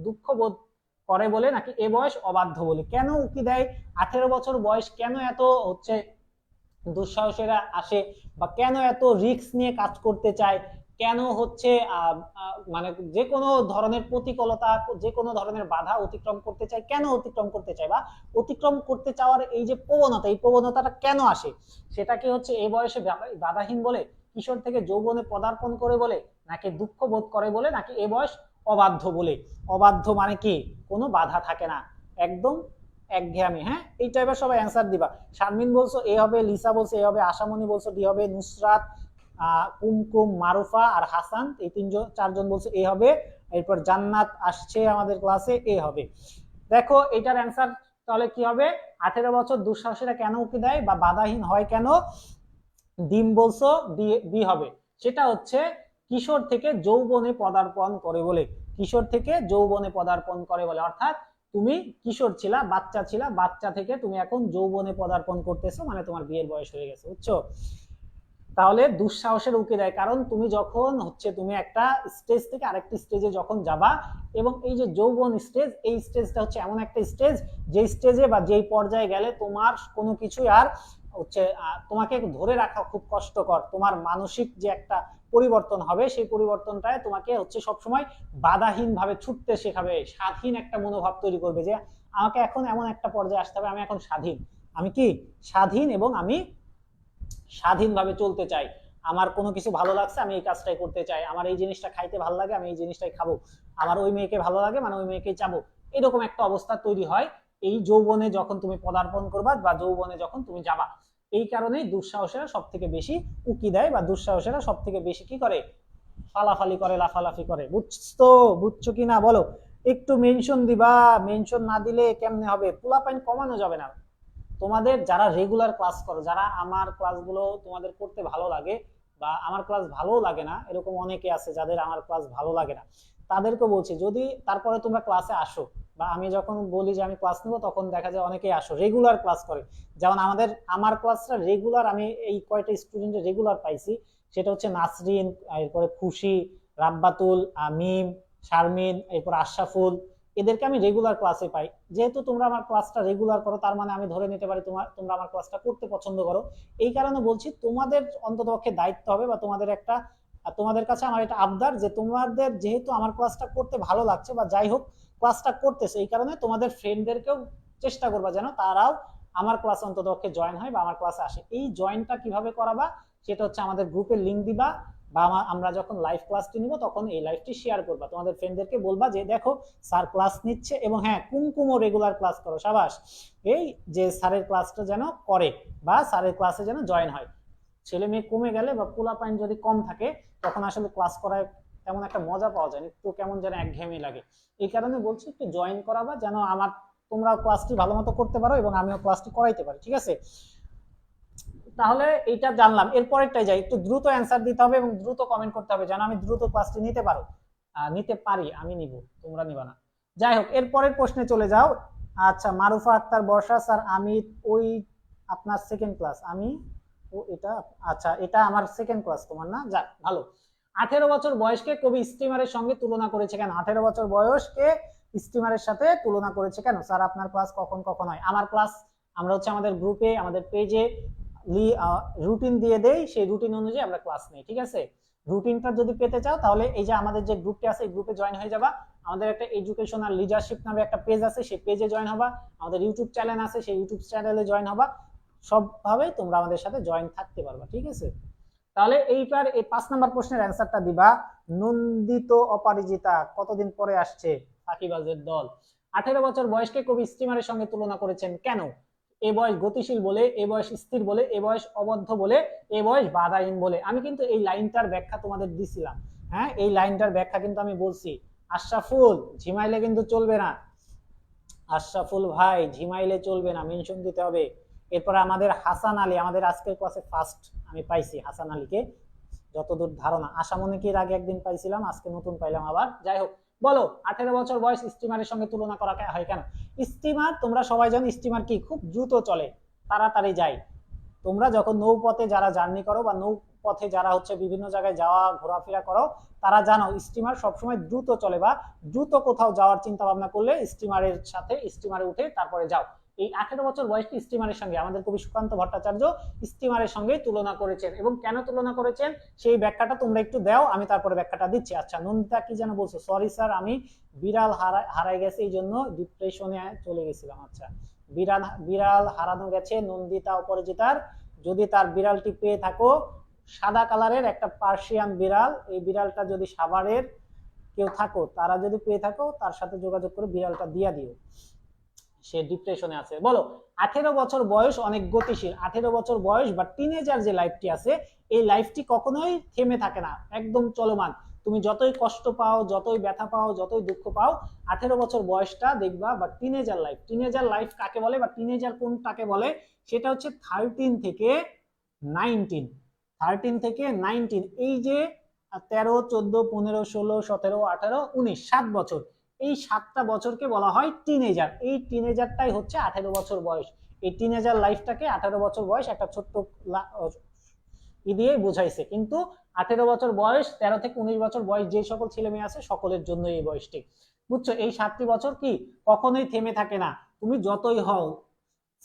দুঃখ বোধ করে বলে, নাকি এ বয়স অবাধ্য বলে? কেন উকি দেয়? 18 বছর বয়স কেন এত হচ্ছে দুঃসাহসীরা আসে, বা কেন এত রিস্ক নিয়ে কাজ করতে চায়, কেন হচ্ছে মানে যে কোনো ধরনের প্রতিকূলতা, যে কোনো ধরনের বাধা অতিক্রম করতে চায়, কেন অতিক্রম করতে চায়, বা অতিক্রম করতে চাওয়ার এই যে প্রবণতা, এই প্রবণতাটা কেন আসে, সেটা কি হচ্ছে এই বয়সে বাধাহীন বলে, কিশোর থেকে যৌবনে পদার্পণ করে বলে, নাকি দুঃখ বোধ করে বলে, নাকি এ বয়স অবাধ্য বলে? অবাধ্য মানে কি, কোনো বাধা থাকে না, একদম একঘেয়ামি। হ্যাঁ, এইটা এবার সবাই অ্যান্সার দিবা। শারমিন বলছো এ হবে, লিসা বলছো এ হবে, আশামণি বলছো ডি হবে, নুসরাত, কুমকুম, মারুফা আর হাসান, এই তিনজন চারজন বলছে এ হবে। এরপর জান্নাত আসছে আমাদের ক্লাসে, এ হবে। দেখো এটার অ্যান্সার তাহলে কি হবে? 18 বছর দুঃসাহসীরা কেন উকি দেয় বা বাধাহীন হয় কেন, ডিম বলছো, বি হবে। সেটা হচ্ছে কিশোর থেকে যৌবনে পদার্পণ করে বলে, কিশোর থেকে যৌবনে পদার্পণ করে বলে, অর্থাৎ তুমি কিশোর ছিলা, বাচ্চা ছিলা, বাচ্চা থেকে তুমি এখন যৌবনে পদার্পণ করতেছো, মানে তোমার বিয়ের বয়স হয়ে গেছে, বুঝছো? তাহলে দুঃসাহসের উকি দেয়, কারণ তুমি যখন হচ্ছে তুমি একটা স্টেজ থেকে আরেকটি স্টেজে যখন যাবা, এবং এই যে যৌবন স্টেজ, এই স্টেজটা হচ্ছে এমন একটা স্টেজ, যে স্টেজে বা যেই পর্যায়ে গেলে তোমার কোনো কিছুই আর হচ্ছে তোমাকে ধরে রাখা খুব কষ্টকর, তোমার মানসিক যে একটা পরিবর্তন হবে, সেই পরিবর্তনটায় তোমাকে হচ্ছে সবসময় বাধাহীন ভাবে ছুটতে শেখাবে, স্বাধীন একটা মনোভাব তৈরি করবে, যে আমাকে এখন এমন একটা পর্যায়ে আসতে হবে, আমি এখন স্বাধীন, আমি কি স্বাধীন, এবং আমি স্বাধীনভাবে চলতে চাই, আমার কোনো কিছু ভালো লাগছে আমি এই কাজটাই করতে চাই, আমার এই জিনিসটা খাইতে ভালো লাগে আমি এই জিনিসটাই খাবো, আমার ওই মেয়েকে ভালো লাগে মানে ওই মেয়েকেই চাবো, এরকম একটা অবস্থা তৈরি হয় এই যৌবনে যখন তুমি পদার্পণ করবা বা যৌবনে যখন তুমি যাবা। এই কারণেই দুঃসাহসেরা সব থেকে বেশি উকি দেয়, বা দুঃসাহসেরা সব থেকে বেশি কি করে, ফালাফালি করে, লাফালাফি করে। বুঝছো, বুঝছো কি না বলো? একটু মেনশন দিবা, মেনশন না দিলে কেমনে হবে, পোলাপাইন কমানো যাবে না। তোমাদের যারা রেগুলার ক্লাস করো, যারা আমার ক্লাসগুলো তোমাদের করতে ভালো লাগে, বা আমার ক্লাস ভালো লাগে না, এরকম অনেকে আছে যাদের আমার ক্লাস ভালো লাগে না, তাদেরকে বলছি যদি তারপরে তোমরা ক্লাসে আসো, বা আমি যখন বলি যে আমি ক্লাস নেবো, তখন দেখা যায় অনেকেই আসো, রেগুলার ক্লাস করে। যেমন আমার ক্লাসটা রেগুলার, আমি এই কয়টা স্টুডেন্ট রেগুলার পাইছি, সেটা হচ্ছে নাসরিন, এরপরে খুশি, রাব্বাতুল, মিম, শারমিন, এরপর আশরাফুল, এদেরকে আমি রেগুলার ক্লাসে পাই। যেহেতু তোমরা আমার ক্লাসটা রেগুলার করো, তার মানে আমি ধরে নিতে পারি তোমরা আমার ক্লাসটা করতে পছন্দ করো। এই কারণে বলছি তোমাদের অন্ততপক্ষে দায়িত্ব হবে, বা তোমাদের একটা, তোমাদের কাছে আমার এটা আবদার, যে তোমাদের যেহেতু আমার ক্লাসটা করতে ভালো লাগছে, বা যাই হোক ক্লাসটা করতেছে, এই কারণে তোমাদের ফ্রেন্ডদেরকেও চেষ্টা করবা যেন তারাও আমার ক্লাসে অন্ততপক্ষে জয়েন হয় বা আমার ক্লাসে আসে। এই জয়েনটা কিভাবে করাবা, সেটা হচ্ছে আমাদের গ্রুপের লিঙ্ক দিবা, বা আমরা যখন লাইভ ক্লাসটি নিব তখন এই লাইভটি শেয়ার করবা, তোমাদের ফ্রেন্ডদেরকে বলবা যে দেখো স্যার ক্লাস নিচ্ছে, এবং হ্যাঁ কুমকুমও রেগুলার ক্লাস করো, সাবাস, এই যে স্যারের ক্লাসটা যেন করে, বা স্যারের ক্লাসে যেন জয়েন হয়। ছেলে মেয়ে কমে গেলে বা পোলাপাইন যদি কম থাকে, তখন আসলে ক্লাস করায় তেমন একটা মজা পাওয়া যায় না, একটু কেমন যেন একঘেয়েমি লাগে। এই কারণে বলছি একটু জয়েন করাবা, যেন তোমরা ক্লাসটি ভালো মতো করতে পারো এবং আমিও ক্লাসটি করাইতে পারি, ঠিক আছে? তাহলে এটা জানলাম, এরপরেরটাই যাই, একটু দ্রুত অ্যান্সার দিতে হবে এবং দ্রুত কমেন্ট করতে হবে, যেন আমি দ্রুত ক্লাসটি নিতে পারি, আমি নিব, তোমরা নিবা না। যাই হোক, এরপরের প্রশ্নে চলে যাও। আচ্ছা, মারুফা আক্তার বর্ষা, স্যার আমি ওই আপনার সেকেন্ড ক্লাস, আমি ও এটা, আচ্ছা এটা আমার সেকেন্ড ক্লাস, তোমার না, যাক ভালো। 18 বছর বয়সকে কবি স্টিমারের সঙ্গে তুলনা করেছে কেন? 18 বছর বয়সকে স্টিমারের সাথে তুলনা করেছে কেন? স্যার আপনার ক্লাস কখন কখন হয়? আমার ক্লাস আমরা হচ্ছে আমাদের গ্রুপে, আমাদের পেজে রুটিন দিয়ে দেই, সেই রুটিন অনুযায়ী আমরা ক্লাস নেই, ঠিক আছে? রুটিনটা যদি পেতে চাও, তাহলে এই যে আমাদের যে গ্রুপটি আছে, এই গ্রুপে জয়েন হয়ে যাবা। আমাদের একটা এডুকেশনাল লিডারশিপ নামে একটা পেজ আছে, সেই পেজে জয়েন হবা। আমাদের ইউটিউব চ্যানেল আছে, সেই ইউটিউব চ্যানেলে জয়েন হবা। সবভাবে তোমরা আমাদের সাথে জয়েন থাকতে পারবা, ঠিক আছে? তাহলে এইবার এই 5 নম্বর প্রশ্নের অ্যান্সারটা দিবা। নন্দিত অপরাজিতা কতদিন পরে আসছে? ফাঁকিবাজের দল। 18 বছর বয়সকে কবি স্টিমারের সঙ্গে তুলনা করেছেন কেন? এ বয়স গতিশীল বলে, এ বয়স স্থির বলে, এ বয়স অবদ্ধ বলে, এ বয়স বাধাহীন বলে। আমি কিন্তু এই লাইনটার ব্যাখ্যা তোমাদের দিছিলাম। হ্যাঁ, এই লাইনটার ব্যাখ্যা কিন্তু আমি বলছি। আশরাফুল, ঝিমাইলে কিন্তু চলবে না। আশরাফুল ভাই, ঝিমাইলে চলবে না, মেনশন দিতে হবে। এরপরে আমাদের হাসান আলী, আমাদের আজকের ক্লাসে ফার্স্ট আমি পাইছি হাসান আলীকে, যতদূর ধারণা। আশামণিকে এর আগে একদিন পাইছিলাম, আজকে নতুন পাইলাম আবার। যাই হোক, বলো 18 বছর বয়স স্টিমারের সঙ্গে তুলনা করা হয় কেন? স্টিমার, তোমরা সবাই জানো স্টিমার কি, খুব দ্রুত চলে, তাড়াতাড়ি যায়। তোমরা যখন নৌপথে যারা জার্নি করো, বা নৌপথে যারা হচ্ছে বিভিন্ন জায়গায় যাওয়া ঘোরাফেরা করো, তারা জানো স্টিমার সবসময় দ্রুত চলে, বা দ্রুত কোথাও যাওয়ার চিন্তা ভাবনা করলে স্টিমারের সাথে স্টিমারে উঠে তারপরে যাও। এই 18 বছর বয়সটি স্টিমারের সঙ্গে আমাদের কবি সুকান্ত ভট্টাচার্য স্টিমারের সঙ্গে তুলনা করেছেন। এবং কেন তুলনা করেছেন সেই ব্যাখ্যাটা তোমরা একটু দাও, আমি তারপরে ব্যাখ্যাটা দিচ্ছি। আচ্ছা, নন্দিতা কি যেন বলছো? সরি স্যার, আমি বিড়াল হারাই গেছে এই জন্য ডিপ্রেশনে চলে গেছিলাম। আচ্ছা, বিড়াল হারানো গেছে নন্দিতা অপরাজিতার। যদি তার বিড়ালটি পেয়ে থাকো, সাদা কালারের একটা পার্সিয়ান বিড়াল, এই বিড়ালটা যদি সাভারের কেউ থাকো, তারা যদি পেয়ে থাকো, তার সাথে যোগাযোগ করে বিড়ালটা দিয়া দিও, সে ডিপ্রেশনে আছে। বলো, 18 বছর বয়স অনেক গতিশীল। 18 বছর বয়স বা টিনেজার যে লাইফটি আছে, এই লাইফটি কখনোই থেমে থাকে না, একদম চলমান। তুমি যতই কষ্ট পাও, যতই ব্যথা পাও, যতই দুঃখ পাও, 18 বছর বয়সটা দেখবা, বা টিনেজার লাইফ। টিনেজার লাইফ কাকে বলে বা টিনেজার কোনটাকে বলে? সেটা হচ্ছে 13 থেকে 19। 13 থেকে 19, এই যে 13, 14, 15, 16, 17, 18, 19, 7 বছর, এই 7টা বছরকে বলা হয় টিনেজার। এই টিনেজারটাই হচ্ছে 18 বছর বয়স। এই টিনেজার লাইফটাকে 18 বছর বয়স একটা ছোট্ট দিয়ে বোঝাইছে। কিন্তু 18 বছর বয়স, 13 থেকে 19 বছর বয়স যে সকল ছেলে মেয়ে আছে সকলের জন্য এই বয়সটি, বুঝছো? এই 7টি বছর কি কখনোই থেমে থাকে না। তুমি যতই হও,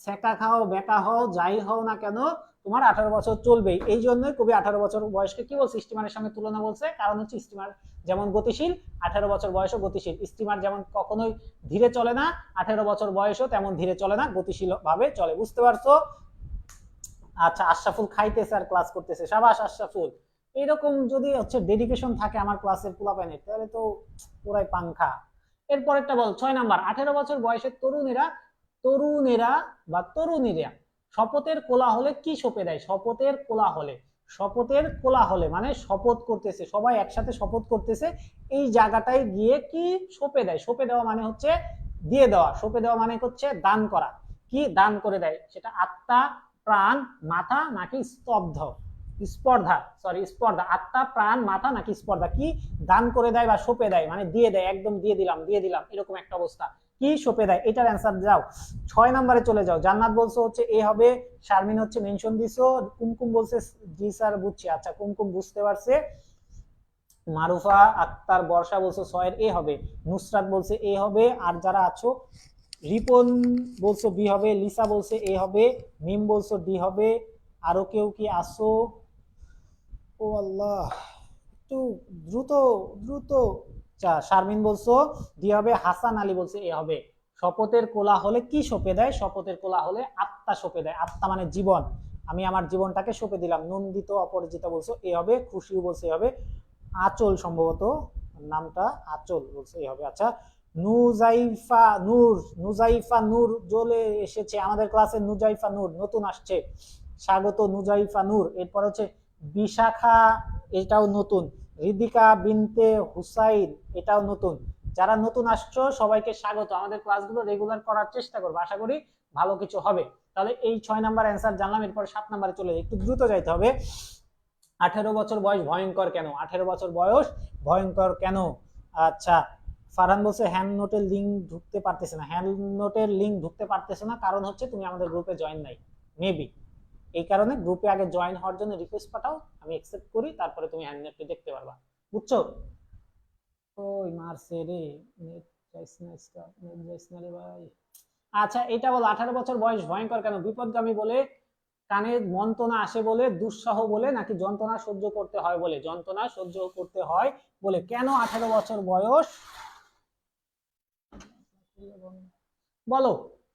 সেকা খাও, বেকা হও, যাই হও না কেন, তোমার 18 বছর চলবেই। এই জন্যই কবি 18 বছর বয়সকে কি বলছে? স্টিমারের সঙ্গে তুলনা বলছে। কারণ হচ্ছে স্টিমার যেমন গতিশীল, 18 বছর বয়সও গতিশীল। স্টিমার যেমন কখনোই ধীরে চলে না, 18 বছর বয়সও তেমন ধীরে চলে না, গতিশীল ভাবে চলে। বুঝতে পারছো? আচ্ছা, আশরাফুল খাইতেছে আর ক্লাস করতেছে, সাবাস আশরাফুল। এরকম যদি হচ্ছে ডেডিকেশন থাকে আমার ক্লাসের পোলাপাইনের, তাহলে তো পুরাই পাংখা। এরপরেরটা বল, 6 নাম্বার। 18 বছর বয়সের তরুণেরা বা তরুণীরা শপথের কোলাহলে কি সঁপে দেয়? শপথের কোলাহলে, শপথের কোলাহলে মানে শপথ করতেছে, সবাই একসাথে শপথ করতেছে, এই জায়গাটায় গিয়ে কি সঁপে দেয়? সঁপে দেওয়া মানে হচ্ছে দিয়ে দেওয়া, সঁপে দেওয়া মানে হচ্ছে দান করা। কি দান করে দেয়? সেটা আত্মা, প্রাণ, মাথা নাকি স্পর্ধা। আত্মা, প্রাণ, মাথা নাকি স্পর্ধা, কি দান করে দেয় বা সঁপে দেয় মানে দিয়ে দেয়, একদম দিয়ে দিলাম এরকম একটা অবস্থা। কি সঁপে দেয়? এটার অ্যান্সার যাও। 6 নম্বরে চলে যাও। জান্নাত বলছো হচ্ছে এ হবে, শারমিন হচ্ছে মেনশন দিছো, কুমকুম বলছে জি স্যার বুঝছি। আচ্ছা, কুমকুম বুঝতে পারছে। মারুফা আক্তার বর্ষা বলছো 6 এর এ হবে, নুসরাত বলছে এ হবে। আর যারা আছো, রিপন বলছো বি হবে, লিসা বলছে এ হবে, মিম বলছো ডি হবে। আরো কেউ কি আসো? ও আল্লাহ, একটু দ্রুত দ্রুত। শারমিন বলছো ডি হবে, হাসান আলী বলছে এ হবে। শপথের কোলাহলে কি সঁপে দেয়? শপথের কোলাহলে আত্মা সঁপে দেয়। আত্মা মানে জীবন, আমি আমার জীবনটাকে সঁপে দিলাম। নন্দিত অপরাজিতা বলছো এ হবে, খুশিও বলছে এ হবে, আঁচল সম্ভবত নামটা আঁচল বলছে এ হবে। আচ্ছা, নুজাইফা নূর জ্বলে এসেছে আমাদের ক্লাসে। নুজাইফা নূর নতুন আসছে, স্বাগত নুজাইফা নূর। এরপর হচ্ছে বিশাখা, এটাও নতুন। রিদিকা বিনতে হুসাইন, এটাও নতুন। যারা নতুন আসছো সবাইকে স্বাগত। আমাদের ক্লাসগুলো রেগুলার করার চেষ্টা করবো, আশা করি ভালো কিছু হবে। তাহলে এই 6 নাম্বার অ্যান্সার জানলাম। এরপর 7 নাম্বারে চলে যাই, একটু দ্রুত যাইতে হবে। 18 বছর বয়স ভয়ঙ্কর কেন? 18 বছর বয়স ভয়ঙ্কর কেন? আচ্ছা, ফারহান বলছে হ্যান্ড নোটের লিঙ্ক ঢুকতে পারতেছে না। হ্যান্ড নোটের লিঙ্ক ঢুকতে পারতেছে না কারণ হচ্ছে তুমি আমাদের গ্রুপে জয়েন নাই, মেবি এই কারণে। গ্রুপে আগে জয়েন হওয়ার জন্য রিকোয়েস্ট পাঠাও, আমি অ্যাকসেপ্ট করি, তারপরে তুমি হ্যান্ড নোটটি দেখতে পারবা, বুঝছো? ওই মারছে রে, নেট যাইছ না রে ভাই। আচ্ছা, এটা বল, 18 বছর বয়স ভয়ঙ্কর কেন? বিপদগামী বলে, কানে মন্ত্রণা আসে বলে, দুঃসহ বলে, নাকি যন্ত্রণা সহ্য করতে হয় বলে? যন্ত্রণা সহ্য করতে হয় বলে। কেন 18 বছর বয়স? বলো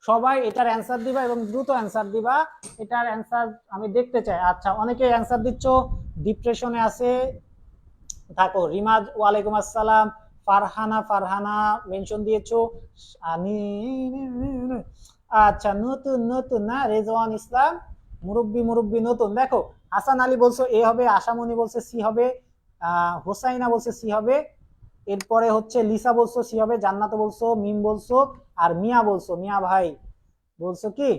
সবাই, এটার অ্যান্সার দিবা এবং দ্রুত অ্যান্সার দিবা, এটার অ্যান্সার আমি দেখতে চাই। আচ্ছা, অনেকে অ্যান্সার দিচ্ছ, ডিপ্রেশনে আছে থাকো। রিমাজ ওয়ালাইকুম আসসালাম। ফারহানা মেনশন দিয়েছো। আচ্ছা, নতুন না, রেজওয়ান ইসলাম মুরব্বি নতুন। দেখো, হাসান আলী বলছো এ হবে, আশামণি বলছে সি হবে, হোসাইনা বলছে সি হবে। এরপরে হচ্ছে লিসা বলছো সি হবে, জান্নাত বলছো, মিম বলছো, আর মিয়া বলছো, মিয়া ভাই বলছো কি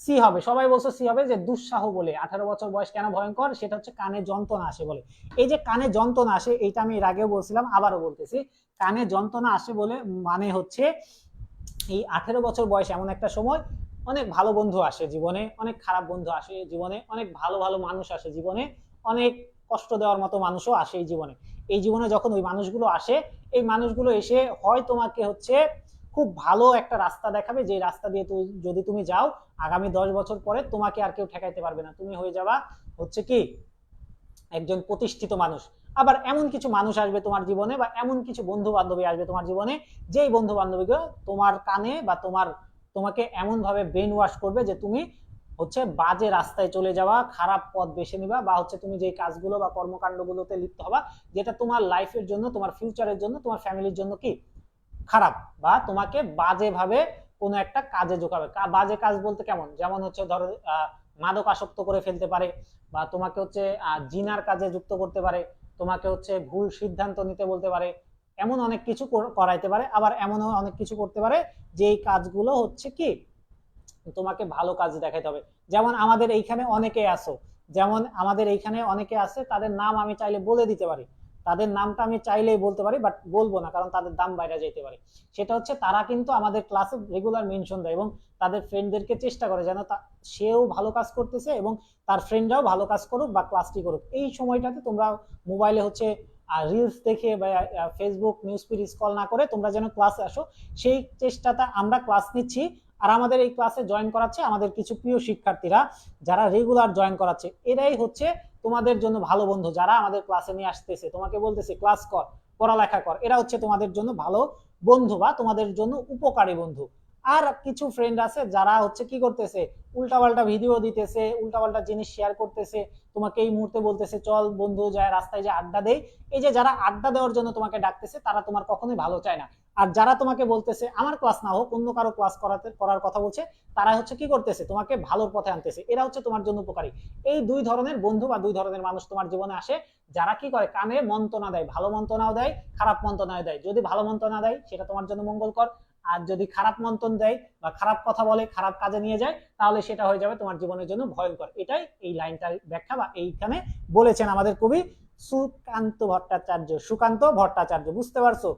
সি হবে। সবাই বলছো সি হবে, যে দুঃসাহ বলে। 18 বছর বয়স কেন ভয়ঙ্কর? সেটা হচ্ছে কানে যন্ত্রণা আসে বলে। এই যে কানে যন্ত্রণা আসে, এইটা আমি এর আগেও বলছিলাম, আবারও বলতেছি। কানে যন্ত্রণা আসে বলে মানে হচ্ছে এই 18 বছর বয়স এমন একটা সময়, অনেক ভালো বন্ধু আসে জীবনে, অনেক খারাপ বন্ধু আসে জীবনে, অনেক ভালো ভালো মানুষ আসে জীবনে, অনেক কষ্ট দেওয়ার মতো মানুষও আসে এই জীবনে। এই জীবনে যখন ওই মানুষগুলো আসে, এই মানুষগুলো এসে হয় তোমাকে হচ্ছে খুব ভালো একটা রাস্তা দেখাবে, যে রাস্তা দিয়ে যদি তুমি যাও আগামী 10 বছর পরে তোমাকে আর কেউ ঠেকাইতে পারবে না, তুমি হয়ে যাবা হচ্ছে কি একজন প্রতিষ্ঠিত মানুষ। আবার এমন কিছু মানুষ আসবে তোমার জীবনে, বা এমন কিছু বন্ধু বান্ধবী আসবে তোমার জীবনে, যেই বন্ধু বান্ধবীগুলো তোমার কানে বা তোমাকে এমন ভাবে ব্রেন ওয়াশ করবে যে তুমি হচ্ছে বাজে রাস্তায় চলে যাওয়া, খারাপ পথ বেছে নিবা, বা হচ্ছে তুমি যে কাজগুলো বা কর্মকাণ্ডগুলোতে লিপ্ত হবা যেটা তোমার লাইফের জন্য, তোমার ফিউচারের জন্য, তোমার ফ্যামিলির জন্য কি খারাপ, বা তোমাকে বাজে ভাবে কোনো একটা কাজে ঢোকাবে। বাজে কাজ বলতে কেমন, যেমন হচ্ছে ধরো মাদক আসক্ত করে ফেলতে পারে, বা তোমাকে হচ্ছে জিনার কাজে যুক্ত করতে পারে, তোমাকে হচ্ছে ভুল সিদ্ধান্ত নিতে বলতে পারে, এমন অনেক কিছু করাইতে পারে। আবার এমনও অনেক কিছু করতে পারে যে এই কাজগুলো হচ্ছে কি তোমাকে ভালো কাজ দেখাতে হবে। যেমন আমাদের এইখানে অনেকে আসো, যেমন আমাদের এইখানে অনেকে আছে, তাদের নাম আমি চাইলে বলে দিতে পারি, তাদের নামটা আমি চাইলেই বলতে পারি, বাট বলবো না কারণ তাদের দাম বাইরে যেতে পারে। সেটা হচ্ছে তারা কিন্তু আমাদের ক্লাসে রেগুলার মেনশন দেয় এবং তাদের ফ্রেন্ডদেরকে চেষ্টা করে যেন সেও ভালো কাজ করতেছে এবং তার ফ্রেন্ডরাও ভালো কাজ করুক বা ক্লাসটি করুক। এই সময়টাতে তোমরা মোবাইলে হচ্ছে রিলস দেখে বা ফেসবুক নিউজ ফিড স্ক্রল না করে তোমরা যেন ক্লাসে আসো, সেই চেষ্টাটা আমরা ক্লাস নিচ্ছি। আর আমাদের এই ক্লাসে জয়েন করাচ্ছে আমাদের কিছু প্রিয় শিক্ষার্থীরা, যারা রেগুলার জয়েন করাচ্ছে, এরাই হচ্ছে তোমাদের জন্য ভালো বন্ধু। যারা আমাদের ক্লাসে নিয়ে আসতেছে, তোমাকে বলতেছে ক্লাস কর, পড়ালেখা কর, এরা হচ্ছে তোমাদের জন্য ভালো বন্ধু বা তোমাদের জন্য উপকারী বন্ধু। আর কিছু ফ্রেন্ড আছে যারা হচ্ছে কি করতেছে, উল্টাপাল্টা ভিডিও দিতেছে, উল্টাপাল্টা জিনিস শেয়ার করতেছে, তোমাকে এই মুহূর্তে বলতেছে চল বন্ধু যায় রাস্তায় যে আড্ডা দেই। এই যে যারা আড্ডা দেওয়ার জন্য তোমাকে ডাকতেছে, তারা তোমার কখনোই ভালো চায় না। আর যারা তোমাকে বলতেছে আমার ক্লাস না হোক, অন্য কারো ক্লাস করার কথা বলছে, তারা হচ্ছে কি করতেছে, তোমাকে ভালোর পথে আনতেছে, এরা হচ্ছে তোমার জন্য উপকারী। এই দুই ধরনের বন্ধু বা দুই ধরনের মানুষ তোমার জীবনে আসে, যারা কি করে কানে মন্ত্রণা দেয়, ভালো মন্ত্রণাও দেয়, খারাপ মন্ত্রণাও দেয়। যদি ভালো মন্ত্রণা দেয় সেটা তোমার জন্য মঙ্গলকর, আর যদি খারাপ মন্ত্রণ দেয় বা খারাপ কথা বলে, খারাপ কাজে নিয়ে যায়, তাহলে সেটা হয়ে যাবে তোমার জীবনের জন্য ভয়ঙ্কর। এটাই এই লাইনটার ব্যাখ্যা বা এইখানে বলেছেন আমাদের কবি সুকান্ত ভট্টাচার্য। বুঝতে পারছো?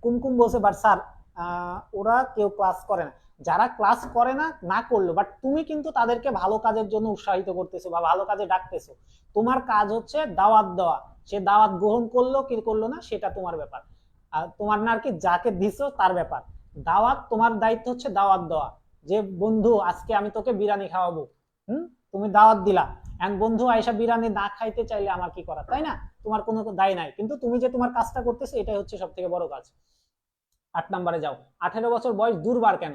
কুমকুম বলছে বাট স্যার ওরা কেউ ক্লাস করে না। যারা ক্লাস করে না, না করলো, বাট তুমি কিন্তু তাদেরকে ভালো কাজের জন্য উৎসাহিত করতেছো বা ভালো কাজে ডাকতেছো। তোমার কাজ হচ্ছে দাওয়াত দেওয়া, সে দাওয়াত গ্রহণ করলো কি করলো না সেটা তোমার ব্যাপার, তোমার না আর কি, যাকে দিছো তার ব্যাপার। দাওয়াত, তোমার দায়িত্ব হচ্ছে দাওয়াত দেওয়া, যে বন্ধু আজকে আমি তোকে বিরিয়ানি খাওয়াবো, তুমি দাওয়াত দিলা, এন্ড বন্ধু আয়সা বিরিয়ানি না খাইতে চাইলে আমার কি করা, তাই না? তোমার কোনো দায় নাই, কিন্তু তুমি যে তোমার কাজটা করতেছো এটাই হচ্ছে সব থেকে বড় কাজ। 8 নম্বরে যাও। 18 বছর বয়স দুর্বার কেন?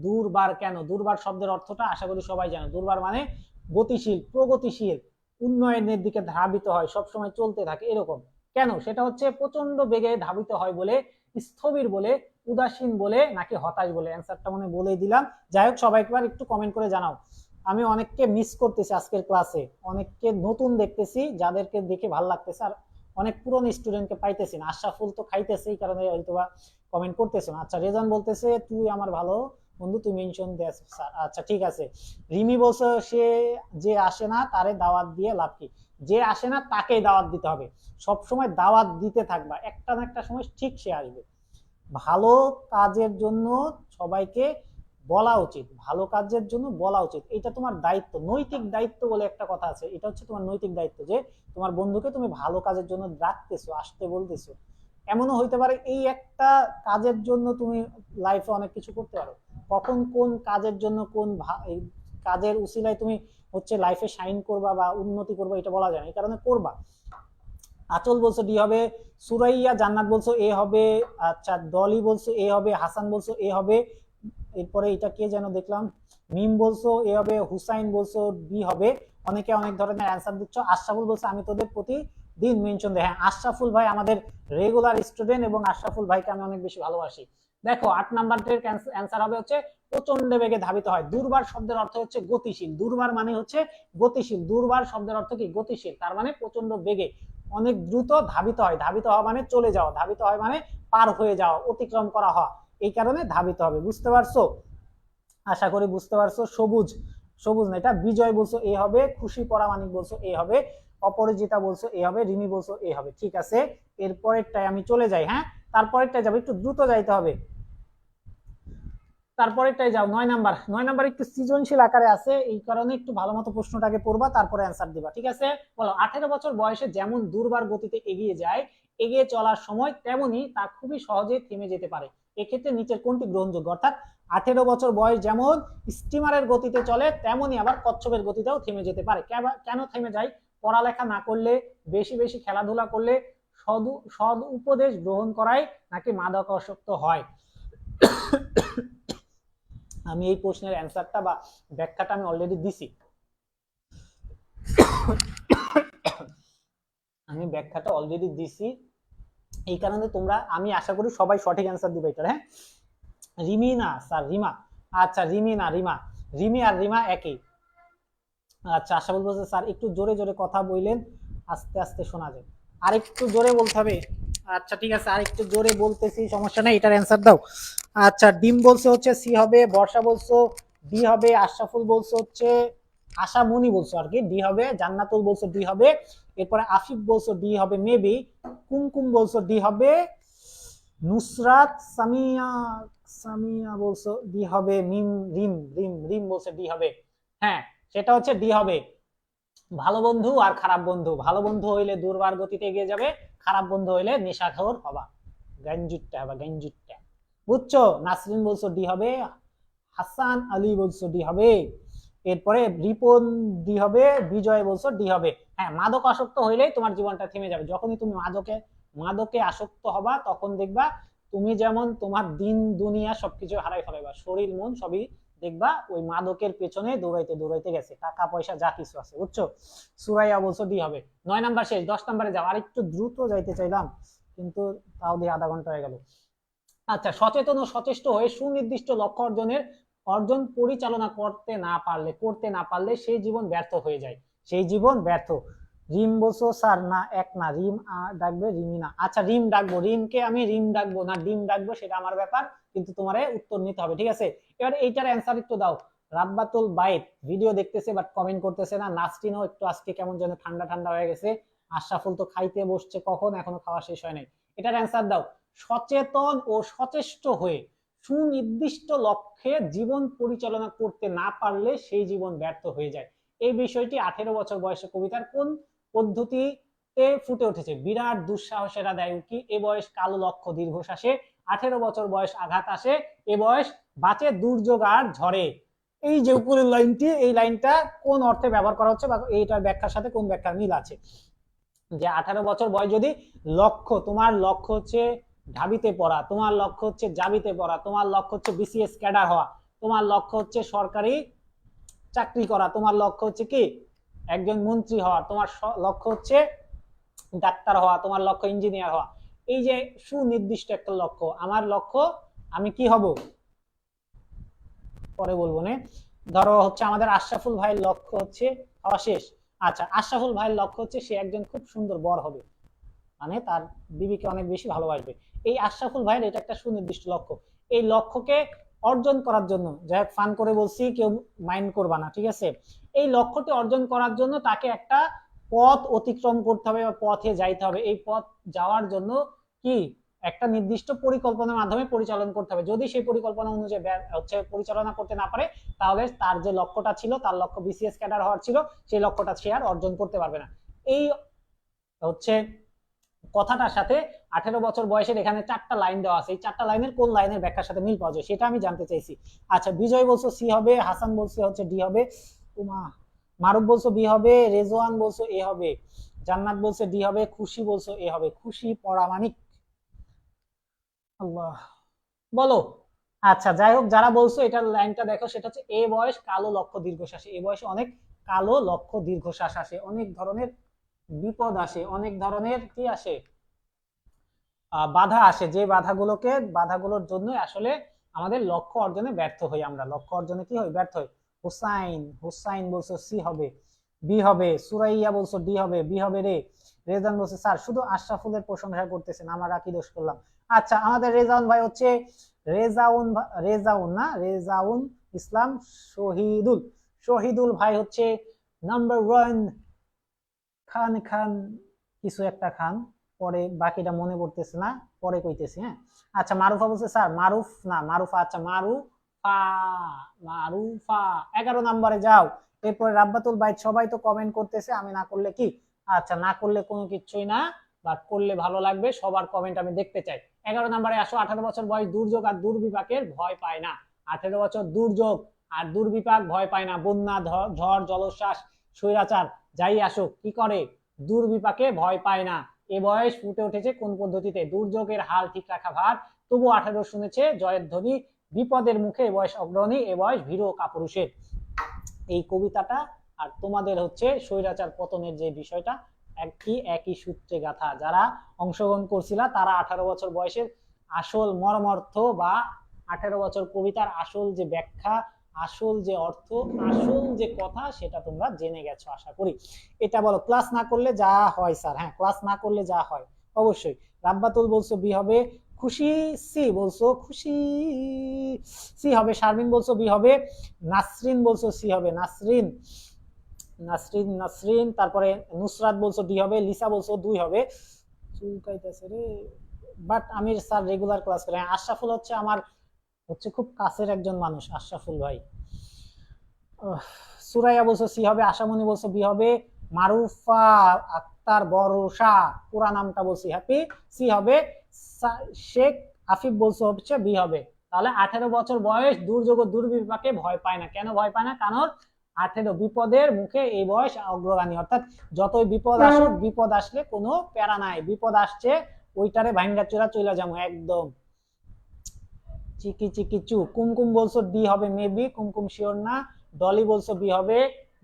দুর্বার কেন? দুর্বার শব্দের অর্থটা আশা করি সবাই জানো। দুর্বার মানে গতিশীল, প্রগতিশীল, উন্নয়নের দিকে ধাবিত হয়, সবসময় চলতে থাকে, এরকম। কেন? সেটা হচ্ছে প্রচন্ড বেগে ধাবিত হয় বলে, স্থবির বলে, উদাসীন বলে, নাকি হতাশ বলে? অ্যান্সারটা মনে বলেই দিলাম। যাই হোক, সবাই একবার একটু কমেন্ট করে জানাও। আমি অনেককে মিস করতেছি আজকের ক্লাসে, অনেককে নতুন দেখতেছি, যাদেরকে দেখে ভালো লাগতেছে, আর অনেক পুরনো স্টুডেন্টকে পাইতেছি না। আশরাফুল তো খাইতেছে, এই কারণে হয়তোবা কমেন্ট করতেছে না। আচ্ছা, রেজান বলতেছে তুই আমার ভালো বন্ধু, তুই মেনশন দেস স্যার। আচ্ছা ঠিক আছে। রিমি বলছে সে যে আসে না তারে দাওয়াত দিয়ে লাভ কি? যে আসে না তাকেই দাওয়াত দিতে হবে, সব সময় দাওয়াত দিতে থাকবা, একটা না একটা সময় ঠিক সে আসবে। ভালো কাজের জন্য সবাইকে বলা উচিত, ভালো কাজের জন্য বলা উচিত, এটা তোমার দায়িত্ব, নৈতিক দায়িত্ব বলে একটা কথা আছে, এটা হচ্ছে তোমার নৈতিক দায়িত্ব, যে তোমার বন্ধুকে তুমি ভালো কাজের জন্য ডাকতেছো, আসতে বলতেছো। এমনও হইতে পারে এই একটা কাজের জন্য তুমি লাইফে অনেক কিছু করতে পারো, কখন কোন কাজের জন্য কোন কাজের উসিলায় তুমি হচ্ছে লাইফে শাইন করবা বা উন্নতি করবা এটা বলা যায় না, এই কারণে করবা। আচল বলছো ডি হবে, সুরাইয়া জান্নাত বলছো এ হবে, আচ্ছা ডলি বলছো এ হবে, হাসান বলছো এ হবে, এরপরে এটা কে যেন দেখলাম, মিম বলছো এ হবে, হুসাইন বলছো বি হবে। অনেকে অনেক ধরনের অ্যান্সার দিচ্ছ। আশরাফুল বলছো আমি তোদের প্রতিদিন মেনশন দেয়। হ্যাঁ, আশরাফুল ভাই আমাদের রেগুলার স্টুডেন্ট এবং আশরাফুল ভাইকে আমি অনেক বেশি ভালোবাসি। দেখো 8 নম্বরের অ্যান্সার হবে হচ্ছে প্রচন্ড বেগে ধাবিত হয়। দুর্বার শব্দের অর্থ হচ্ছে গতিশীল, দুর্বার মানে হচ্ছে গতিশীল, দুর্বার শব্দের অর্থ কি? গতিশীল, তার মানে প্রচন্ড বেগে, অনেক দ্রুত ধাবিত হয়। ধাবিত হওয়া মানে চলে যাওয়া, ধাবিত হয় মানে পার হয়ে যাওয়া, অতিক্রম করা হওয়া, এই কারণে ধাবিত হবে। বুঝতে পারছো? আশা করি বুঝতে পারছো। সবুজ, সবুজ না, এটা বিজয় বলছো এ হবে, খুশি পরামানিক বলছো এ হবে, অপরাজিতা বলছো এ হবে, রিমি বলছো এ হবে। ঠিক আছে, এরপরেরটাই আমি চলে যাই। হ্যাঁ, তারপরেরটাই যাবো, একটু দ্রুত যাইতে হবে। তারপরেরটাই যাও। 9 নাম্বার। 9 নাম্বার একটু সৃজনশীল আকারে আছে, এই কারণে একটু ভালো মতো প্রশ্নটাকে পড়বা, তারপরে অ্যান্সার দিবা। ঠিক আছে, বলো 18 বছর বয়সে যেমন দুর্বার গতিতে এগিয়ে যায়, এগিয়ে চলার সময় তেমনি তা খুবই সহজে থেমে যেতে পারে। এক্ষেত্রে নিচের কোনটি গ্রহণযোগ্য? অর্থাৎ 18 বছর বয়স যেমন স্টিমারের গতিতে চলে তেমনি আবার কচ্ছপের গতিতেও থেমে যেতে পারে। কেন থেমে যায়? পড়ালেখা না করলে, বেশি বেশি খেলাধুলা করলে, সদ উপদেশ গ্রহণ করায়, নাকি মাদকাসক্ত হয়? আমি এই প্রশ্নের অ্যান্সারটা বা ব্যাখ্যাটা আমি অলরেডি দিছি। আমি ব্যাখ্যাটা অলরেডি দিছি, এই কারণে তোমরা, আমি আশা করি সবাই সঠিক অ্যান্সার দিবে এটা। হ্যাঁ, রিমি না স্যার, রিমা। আচ্ছা, রিমি না রিমা, রিমি আর রিমা একই। আচ্ছা, আশা বলবো যে স্যার একটু জোরে জোরে কথা বললেন, আস্তে আস্তে শোনা যায়, আর একটু জোরে বলতে হবে। আচ্ছা ঠিক আছে, আর একটু জোরে বলতেছি, সমস্যা নাই, এটার অ্যান্সার দাও। আচ্ছা, ডিম বলছে হচ্ছে সি হবে, বর্ষা বলছো ডি হবে, আশরাফুল বলছে হচ্ছে, আশামনি বলছো আর কি ডি হবে, জান্নাতুল বলছো ডি হবে, এরপরে আফিফ বলছো ডি হবে মেবি, কুমকুম বলছো ডি হবে, নুসরাত সামিয়া সামিয়া বলছো ডি হবে, মিম রিম রিম রিম বলছে ডি হবে। হ্যাঁ, সেটা হচ্ছে ডি হবে। ভালো বন্ধু আর খারাপ বন্ধু, ভালো বন্ধু হইলে দুর্বার গতিতে এগিয়ে যাবে, খারাপ বন্ধু হইলে নেশাখোর হবা, গঞ্জিটটা হবে গঞ্জিটটা। বুঝছো? নাসরিন বলছো ডি হবে, হাসান আলী বলছো ডি হবে, এরপরে রিপন ডি হবে, বিজয় বলছো ডি হবে। হ্যাঁ, মাদক আসক্ত হইলেই তোমার জীবনটা থেমে যাবে। যখনই তুমি মাদকে আসক্ত হবা তখন দেখবা তুমি যেমন তোমার দিন দুনিয়া সবকিছু হারাই ফেলাইবা, শরীর মন সবই দেখবা ওই মাদকের পেছনে দৌড়াইতে দৌড়াইতে গেছে, টাকা পয়সা যা কিছু আছে। বুঝছো? সুরাইয়া বলছো ডি হবে। 9 নাম্বার শেষ, 10 নাম্বারে যাও। আর একটু দ্রুত যাইতে চাইলাম কিন্তু তাও দিয়ে আধা ঘন্টা হয়ে গেল। আচ্ছা, সচেতন ও সচেষ্ট হয়ে সুনির্দিষ্ট লক্ষ্য অর্জন পরিচালনা করতে না পারলে সেই জীবন ব্যর্থ হয়ে যায়, সেই জীবন ব্যর্থ। রিম বলছো স্যার না, এক না, রিম ডাকবে, রিমি না। আচ্ছা, রিম ডাকবো, রিমকে আমি রিম ডাকবো না ডিম ডাকবো সেটা আমার ব্যাপার, কিন্তু তোমার উত্তর নিতে হবে, ঠিক আছে? এবার এইটার অ্যান্সার একটু দাও। রাব্বাতুল বাইত ভিডিও দেখতেছে বাট কমেন্ট করতেছে না। নাসরিনও একটু আজকে কেমন যেন ঠান্ডা ঠান্ডা হয়ে গেছে। আশরাফুল তো খাইতে বসছে কখন, এখনো খাওয়া শেষ হয় নাই। এটার অ্যান্সার দাও। সচেতন ও সচেষ্ট হয়ে সুনির্দিষ্ট লক্ষ্যে জীবন পরিচালনা করতে না পারলে সেই জীবন ব্যর্থ হয়ে যায়। এই বিষয়টি 18 বছর বয়সে কবিতার কোন পদ্ধতিতে ফুটে উঠেছে? বিরাট দুঃসাহসেরা দেয় উকি, এ বয়স কালো লক্ষ্য দীর্ঘশ্বাসে, 18 বছর বয়স আঘাত আসে, এ বয়স বাঁচে দুর্যোগ আর ঝড়ে। এই যে উপরের লাইনটি, এই লাইনটা কোন অর্থে ব্যবহার করা হচ্ছে বা এইটার ব্যাখ্যার সাথে কোন ব্যাখ্যার মিল আছে? যে 18 বছর বয়স যদি লক্ষ্য, তোমার লক্ষ্য হচ্ছে ঢাবিতে পড়া, তোমার লক্ষ্য হচ্ছে জাবিতে পড়া, তোমার লক্ষ্য হচ্ছে বিসিএস ক্যাডার হওয়া, তোমার লক্ষ্য হচ্ছে সরকারি চাকরি করা, তোমার লক্ষ্য হচ্ছে কি একজন মন্ত্রী হওয়া, তোমার লক্ষ্য হচ্ছে ডাক্তার হওয়া, তোমার লক্ষ্য ইঞ্জিনিয়ার হওয়া। এই যে সুনির্দিষ্ট একটা লক্ষ্য, আমার লক্ষ্য আমি কি হব পরে বলবো না। ধরো হচ্ছে আমাদের আশরাফুল ভাইয়ের লক্ষ্য হচ্ছে হওয়া শেষ। আচ্ছা, আশরাফুল ভাইয়ের লক্ষ্য হচ্ছে সে একজন খুব সুন্দর বর হবে, মানে তার বিবিকে অনেক বেশি ভালোবাসবে। এই আশরাফুল ভাইয়ের এটা একটা সুনির্দিষ্ট লক্ষ্য। এই লক্ষ্যকে অর্জন করার জন্য, যাই ফান করে বলছি, কেউ মাইন্ড করবা না, ঠিক আছে? এই লক্ষ্যটি অর্জন করার জন্য তাকে একটা পথ অতিক্রম করতে হবে বা পথে যাইতে হবে। এই পথ যাওয়ার জন্য কি একটা নির্দিষ্ট পরিকল্পনার মাধ্যমে পরিচালনা করতে হবে। যদি সেই পরিকল্পনা অনুযায়ী হচ্ছে পরিচালনা করতে না পারে, তাহলে তার যে লক্ষ্যটা ছিল, তার লক্ষ্য বিসিএস ক্যাডার হওয়ার ছিল, সেই লক্ষ্যটা সে আর অর্জন করতে পারবে না। এই হচ্ছে কথাটার সাথে 18 বছর বয়সের এখানে 4টা লাইন দেওয়া আছে, এই 4টা লাইনের কোন লাইনের ব্যাখ্যার সাথে মিল পাওয়া যায় সেটা আমি জানতে চাইছি। আচ্ছা, বিজয় বলছো সি হবে, হাসান বলছে হচ্ছে ডি হবে, মারুফ বলছো বি হবে, রেজওয়ান বলছো এ হবে, জান্নাত বলছে ডি হবে, খুশি বলছো এ হবে। খুশি পরামানিক, আল্লাহ বলো। আচ্ছা, যাই হোক, যারা বলছো এটার লাইনটা দেখো, সেটা হচ্ছে এ বয়স কালো লক্ষ্য দীর্ঘশ্বাসে। এ বয়সে অনেক কালো লক্ষ্য দীর্ঘশ্বাস আসে, অনেক ধরনের বিপদ আসে, অনেক ধরনের কি আসে, বাধা আসে, যে বাধাগুলোর জন্য আসলে আমাদের লক্ষ্য অর্জনে ব্যর্থ হই। আমরা লক্ষ্য অর্জনে কি হই? ব্যর্থ হই। হুসাইন বলছো সি হবে, বি হবে। সুরাইয়া বলছো ডি হবে, বি হবে রে। রেজান বলছে স্যার শুধু আশরাফুলের প্রশংসা করতেছেন, আমরা কি দোষ করলাম? আচ্ছা, আমাদের রেজাউন ভাই হচ্ছে রেজাউন ইসলাম শহীদুল ভাই হচ্ছে নাম্বার 1 খান কিছু একটা খান, পরে বাকিটা মনে পড়তেছে না, পরে কইতেছি। হ্যাঁ, আচ্ছা, মারুফা বলছে স্যার, মারুফ না মারুফা। আচ্ছা, মারুফা 11 নম্বরে যাও। এরপরে রাব্বাতুল বাইত, সবাই তো কমেন্ট করতেছে, আমি না করলে কি? আচ্ছা, না করলে কোনো কিছুই না, বাট করলে ভালো লাগবে, সবার কমেন্ট আমি দেখতে চাই। 11 নম্বরে আসো, 18 বছর বয়স দুর্যোগ আর দুর্বিপাকের ভয় পায় না। 18 বছর দুর্যোগ আর দুর্বিপাক ভয় পায় না। বন্যা, ঝড়, জলোচ্ছ্বাস, স্বৈরাচার যাই আসুক কি করে, দুর্বিপাকে ভয় পায় না। এ বয়স ফুটে উঠেছে কোন পদ্ধতিতে? দুর্যোগের হাল ঠিক রাখা ভার, তবু 18 শুনেছে জয়ের ধ্বনি, বিপদের মুখে এ বয়স অগ্রণী, এ বয়স ভীরু কাপুরুষের। এই কবিতাটা আর তোমাদের হচ্ছে স্বৈরাচার পতনের যে বিষয়টা একই সূত্রে গাথা। যারা অংশগ্রহণ করছিলা তারা 18 বছর বয়সের আসল মর্মার্থ বা 18 বছর কবিতার আসল যে ব্যাখ্যা, আসল যে অর্থ, আসল যে কথা সেটা তোমরা জেনে গেছো আশা করি। এটা বলো, ক্লাস না করলে যা হয় স্যার? হ্যাঁ, ক্লাস না করলে যা হয় অবশ্যই। রাব্বাতুল বলছো বি হবে, খুশি সি বলছো খুশি সি হবে, শারমিন বলছো বি হবে, নাসরিন বলছো সি হবে, নাসরিন নাসরিন নাসরিন, তারপরে নুসরাত বলছো ডি হবে, লিসা বলছো 2 হবে। চুলকাইতেছে রে, but Amir sir regular class করে। আশরাফুল হচ্ছে আমার হচ্ছে খুব কাছের একজন মানুষ, আশরাফুল ভাই। সুরাইয়া বলছো সি হবে, আশামণি বলছো বি হবে, মারুফা আক্তার বরসা পুরা নামটা বলছি হ্যাপি সি হবে, শেখ আফিফ বলছো হচ্ছে বি হবে। তাহলে 18 বছর বয়স দুর্যোগ দুর্বিপাকে ভয় পায় না। কেন ভয় পায় না? কারণ 18 বিপদের মুখে এই বয়স অগ্রগামী, অর্থাৎ যতই বিপদ আসুক, বিপদ আসলে কোনো প্যারা নাই, বিপদ আসছে ওইটারে ভাঙ্গা চূড়া চলে যাবো একদম। চিকি চিকি চু, কুমকুম বলছো ডি হবে মেবি, কুমকুম শিওর না। ডলি বলছো বি হবে।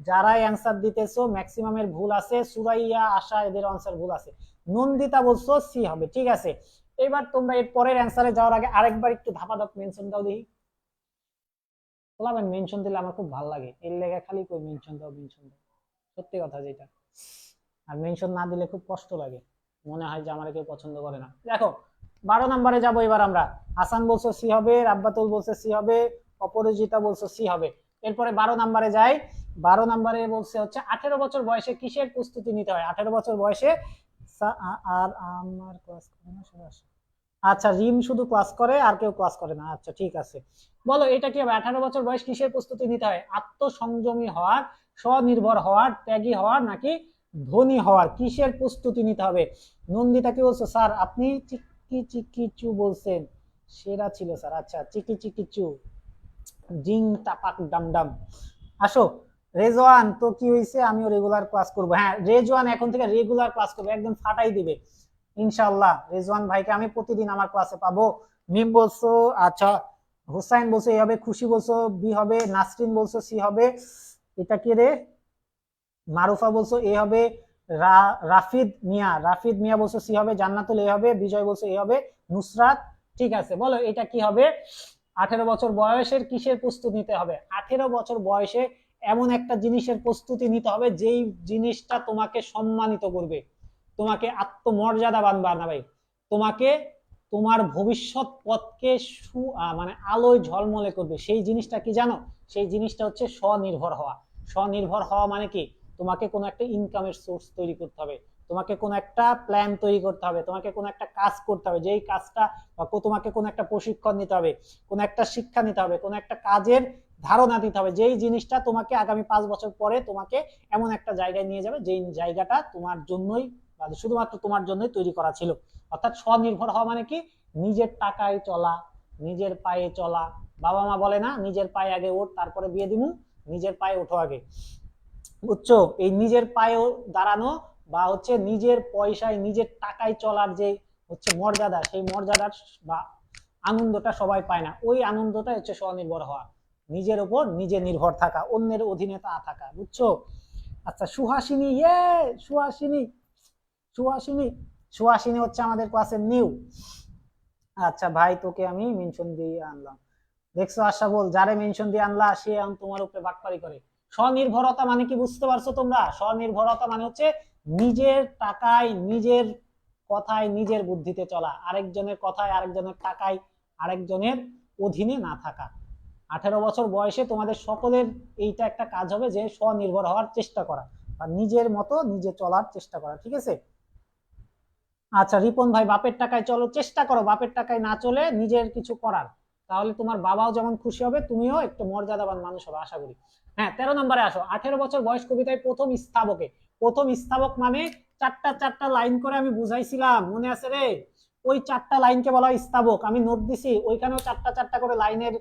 যারাই অ্যান্সার দিতেছো ম্যাক্সিমামের ভুল আছে, সুরাইয়া, আশা এদের অ্যান্সার ভুল আছে। নন্দিতা বলছো সি হবে, ঠিক আছে। এবার তোমরা এর পরের অ্যান্সারে যাওয়ার আগে আরেকবার একটু ধাপাধাপ মেনশন দাও দেখি। বলবেন মেনশন দিলে আমার খুব ভালো লাগে, এর লেগে খালি কই মেনশন দাও মেনশন দাও, সত্যি কথা যেটা। আর মেনশন না দিলে খুব কষ্ট লাগে, মনে হয় যে আমার কেউ পছন্দ করে না। দেখো 12 নম্বরে যাবো এবার আমরা। হাসান বলছো সি হবে, রাব্বাতুল বলছে সি হবে, অপরাজিতা বলছো সি হবে। এরপরে 12 নম্বরে যাই। 12 নম্বরে বলছে হচ্ছে 18 বছর বয়সে কিসের প্রস্তুতি নিতে হয়? 18 বছর বয়সে আর আমার ক্লাস করে না সবাই। আচ্ছা, রিম শুধু ক্লাস করে আর কেউ ক্লাস করে না, আচ্ছা ঠিক আছে। বলো এটা কি হবে? 18 বছর বয়স কিসের প্রস্তুতি নিতে হয়? আত্মসংযমী হওয়ার, স্বনির্ভর হওয়ার, ত্যাগী হওয়ার, নাকি ধনী হওয়ার? কিসের প্রস্তুতি নিতে হবে? নন্দিতা কি বলছো? স্যার আপনি চিকি চিকি চু বলছেন, সেরা ছিল স্যার। আচ্ছা চিকি চিকি চু, জিং টাপাক ডামডাম। আসো রেজওয়ান, তো কি হয়েছে? আমিও রেগুলার ক্লাস করবো। হ্যাঁ রেজওয়ান এখন থেকে রেগুলার ক্লাস করবো, একদম ফাটাই দিবে ইনশাআল্লাহ। রেজওয়ান ভাইকে আমি প্রতিদিন আমার ক্লাসে পাবো। মিম বলছো আচ্ছা, হুসাইন বলছো এ হবে, খুশি বলছো বি হবে, নাসরিন বলছো সি হবে, এটা কি রে? মারুফা বলছো এ হবে, রাফিদ মিয়া বলছো সি হবে, জান্নাতুল এ হবে, বিজয় বলছো এ হবে, নুসরাত ঠিক আছে। বলো এটা কি হবে? 18 বছর বয়সের কিসের প্রস্তুতি নিতে হবে? 18 বছর বয়সে এমন একটা জিনিসের প্রস্তুতি নিতে হবে যেই জিনিসটা তোমাকে সম্মানিত করবে, তোমাকে আত্মমর্যাদাবান বানাবে, তোমাকে তোমার ভবিষ্যৎ পথকে মানে আলোয় ঝলমলে করবে। সেই জিনিসটা কি জানো? সেই জিনিসটা হচ্ছে স্বনির্ভর হওয়া। স্বনির্ভর হওয়া মানে কি? তোমাকে কোনো একটা ইনকামের সোর্স তৈরি করতে হবে, তোমাকে কোনো একটা প্ল্যান তৈরি করতে হবে, তোমাকে কোনো একটা কাজ করতে হবে, যেই কাজটা তোমাকে কোনো একটা প্রশিক্ষণ নিতে হবে, কোনো একটা শিক্ষা নিতে হবে, কোনো একটা কাজের ধারণা দিতে হবে, যেই জিনিসটা তোমাকে আগামী 5 বছর পরে তোমাকে এমন একটা জায়গায় নিয়ে যাবে যেই জায়গাটা তোমার জন্যই, শুধুমাত্র তোমার জন্যই তৈরি করা ছিল। অর্থাৎ স্বনির্ভর হওয়া মানে কি? নিজের টাকায় চলা, নিজের পায়ে চলা। বাবা মা বলে না নিজের পায়ে আগে ওঠ তারপরে বিয়ে দিমু, নিজের পায়ে ওঠো আগে, বুঝছো? এই নিজের পায়ে দাঁড়ানো বা হচ্ছে নিজের পয়সায় নিজের টাকায় চলার যে হচ্ছে মর্যাদা, সেই মর্যাদার বা আনন্দটা সবাই পায় না। ওই আনন্দটা হচ্ছে স্বনির্ভর হওয়া, নিজের উপর নিজে নির্ভর থাকা, অন্যের অধীনে তা থাকা, বুঝছো? আচ্ছা সুহাসিনী, সুহাসিনী সুহাসিনী সুহাসিনী হচ্ছে আমাদের ক্লাসের নিউ। আচ্ছা ভাই তোকে আমি মেনশন দিয়ে আনলাম, দেখছো আশা বল, যারে মেনশন দিয়ে আনলা সে তোমার উপরে বাটপারি করে। স্বনির্ভরতা মানে কি বুঝতে পারছো তোমরা? স্বনির্ভরতা মানে হচ্ছে নিজের টাকায়, নিজের কথায়, নিজের বুদ্ধিতে চলা, আরেকজনের কথায়, আরেকজনের টাকায়, আরেকজনের অধীনে না থাকা। 18 বছর বয়সে তোমাদের সকলের এইটা একটা কাজ হবে যে স্বনির্ভর হওয়ার চেষ্টা করা বা নিজের মতো নিজে চলার চেষ্টা করা, ঠিক আছে? আচ্ছা রিপন ভাই, বাপের টাকায় চলো, চেষ্টা করো বাপের টাকায় না চলে নিজের কিছু করার, তাহলে তোমার বাবাও যেমন খুশি হবে তুমিও একটু মর্যাদাবান মানুষ হবে আশা করি। হ্যাঁ 13 নম্বরে আসো। 18 বছর বয়স কবিতায় প্রথম স্থাবকে প্রথম স্থাবক মানে চারটা চারটা লাইন করে আমি বুঝাইছিলাম, মনে আছে রে? ওই চারটা লাইনকে বলা হয় স্থাবক। আমি নোট দিছি, ওইখানেও চারটা চারটা করে লাইনের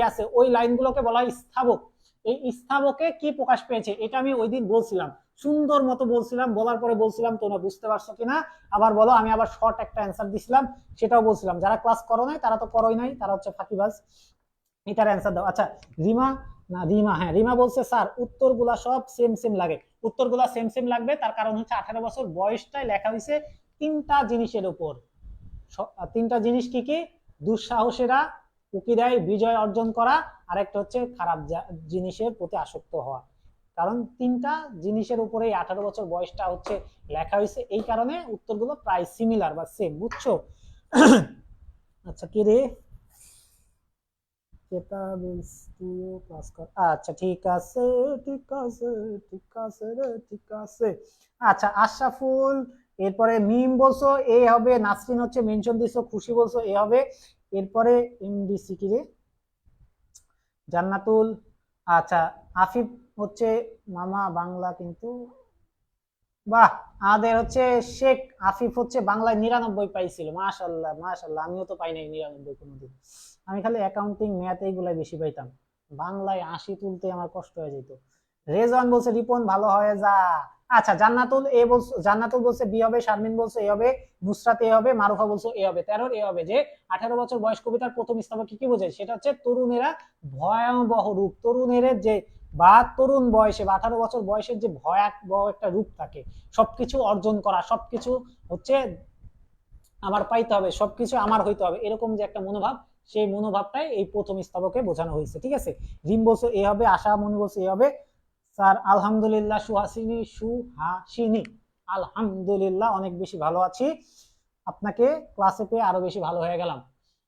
আছে, ওই লাইনগুলোকে বলা হয় স্থাবক। এই স্থাবকে কি প্রকাশ পেয়েছে এটা আমি ওই দিন বলছিলাম, সুন্দর মতো বলছিলাম, বলার পরে বলছিলাম তোমরা বুঝতে পারছো কিনা আবার বলো। আমি আবার শর্ট একটা অ্যান্সার দিছিলাম, সেটাও বলছিলাম। যারা ক্লাস করো নাই তারা তো করোই নাই, তারা হচ্ছে ফাঁকিবাজ। এটার অ্যান্সার দাও। আচ্ছা, রিমা, না রিমা, হ্যাঁ রিমা বলছে স্যার উত্তরগুলা সব সেম সেম লাগে। উত্তরগুলা সেম সেম লাগবে, তার কারণ হচ্ছে 18 বছর বয়সটাই লেখা হয়েছে তিনটা জিনিসের উপর। তিনটা জিনিস কি কি? দুঃসাহসীরা উকি দেয় বিজয় অর্জন করা, আর একটা হচ্ছে খারাপ জিনিসের প্রতি আসক্ত হওয়া। কারণ তিনটা জিনিসের উপরে 18 বছর বয়সটা হচ্ছে লেখা হয়েছে, এই কারণে উত্তরগুলো প্রায় সিমিলার বা সেম, বুঝছো? আচ্ছা কি রে, আচ্ছা ঠিক আছে, ঠিক আছে, ঠিক আছে রে, ঠিক আছে। আচ্ছা আশরাফুল, এরপরে মিম বলছো এ হবে, নাসরিন হচ্ছে মেনশন দিছো, খুশি বলছো এ হবে। এরপরে এমডিসি কি রে, জান্নাতুল, আচ্ছা আফিফ হচ্ছে মামা বাংলা কিন্তু, বাহ, আমাদের হচ্ছে শেখ আফিফ হচ্ছে বাংলায় 99 পাইছিল, মাশাল্লাহ মাশাল্লাহ, আমিও তো পাই নাই 99 কোনোদিন। আমি খালি অ্যাকাউন্টিং ম্যাথ এইগুলাই বেশি পাইতাম, বাংলায় 80 তুলতে আমার কষ্ট হয়ে যেত। রেজওয়ান বলছে রিপন ভালো হয়ে যা। আচ্ছা জান্নাতুল এ বলছে, জান্নাতুল বলছে বি হবে, শারমিন বলছে এ হবে, নুসরাত এ হবে, মারুফা বলছে এ হবে। 13 এ হবে যে 18 বছর বয়স কবিতার প্রথম স্তবক কি কি বোঝায়? সেটা হচ্ছে তরুণেরা ভয়াবহ রূপ, তরুণের যে বা তরুণ বয়সে বা 18 বছর বয়সের যে ভয়াবহ একটা রূপ থাকে, সবকিছু অর্জন করা, সবকিছু হচ্ছে আমার পাইতে হবে, সবকিছু আমার হইতে হবে, এরকম যে একটা মনোভাব, সেই মনোভাবটাই এই প্রথম স্তবকে বোঝানো হয়েছে। ঠিক আছে, রিম বলছো এ হবে, আশা মনি বলছো এ হবে। স্যার আলহামদুলিল্লাহ, সুহাসিনী, সুহাসিনী আলহামদুলিল্লাহ অনেক বেশি ভালো আছি, আপনাকে ক্লাসে পেয়ে আরো বেশি ভালো হয়ে গেলাম।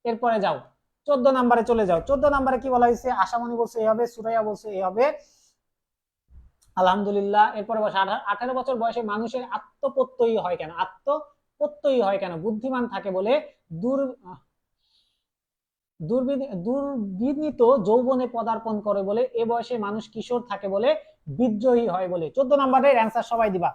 এরপরে যাও 14 নাম্বারে চলে যাও। 14 নাম্বারে কি বলা হয়েছে? আশামণি বলছে এ হবে, সুরাইয়া বলছে এ হবে, আলহামদুলিল্লাহ। এরপরে বসে 18 বছর বয়সে মানুষের আত্মপ্রত্যয়ী হয় কেন? আত্মপ্রত্যয়ী হয় কেন? বুদ্ধিমান থাকে বলে, দূর দুর্বিনীত যৌবনে পদার্পণ করে বলে, এ বয়সে মানুষ কিশোর থাকে বলে, বিদ্রোহী হয় বলে। 14 নাম্বারের অ্যান্সার সবাই দিবা।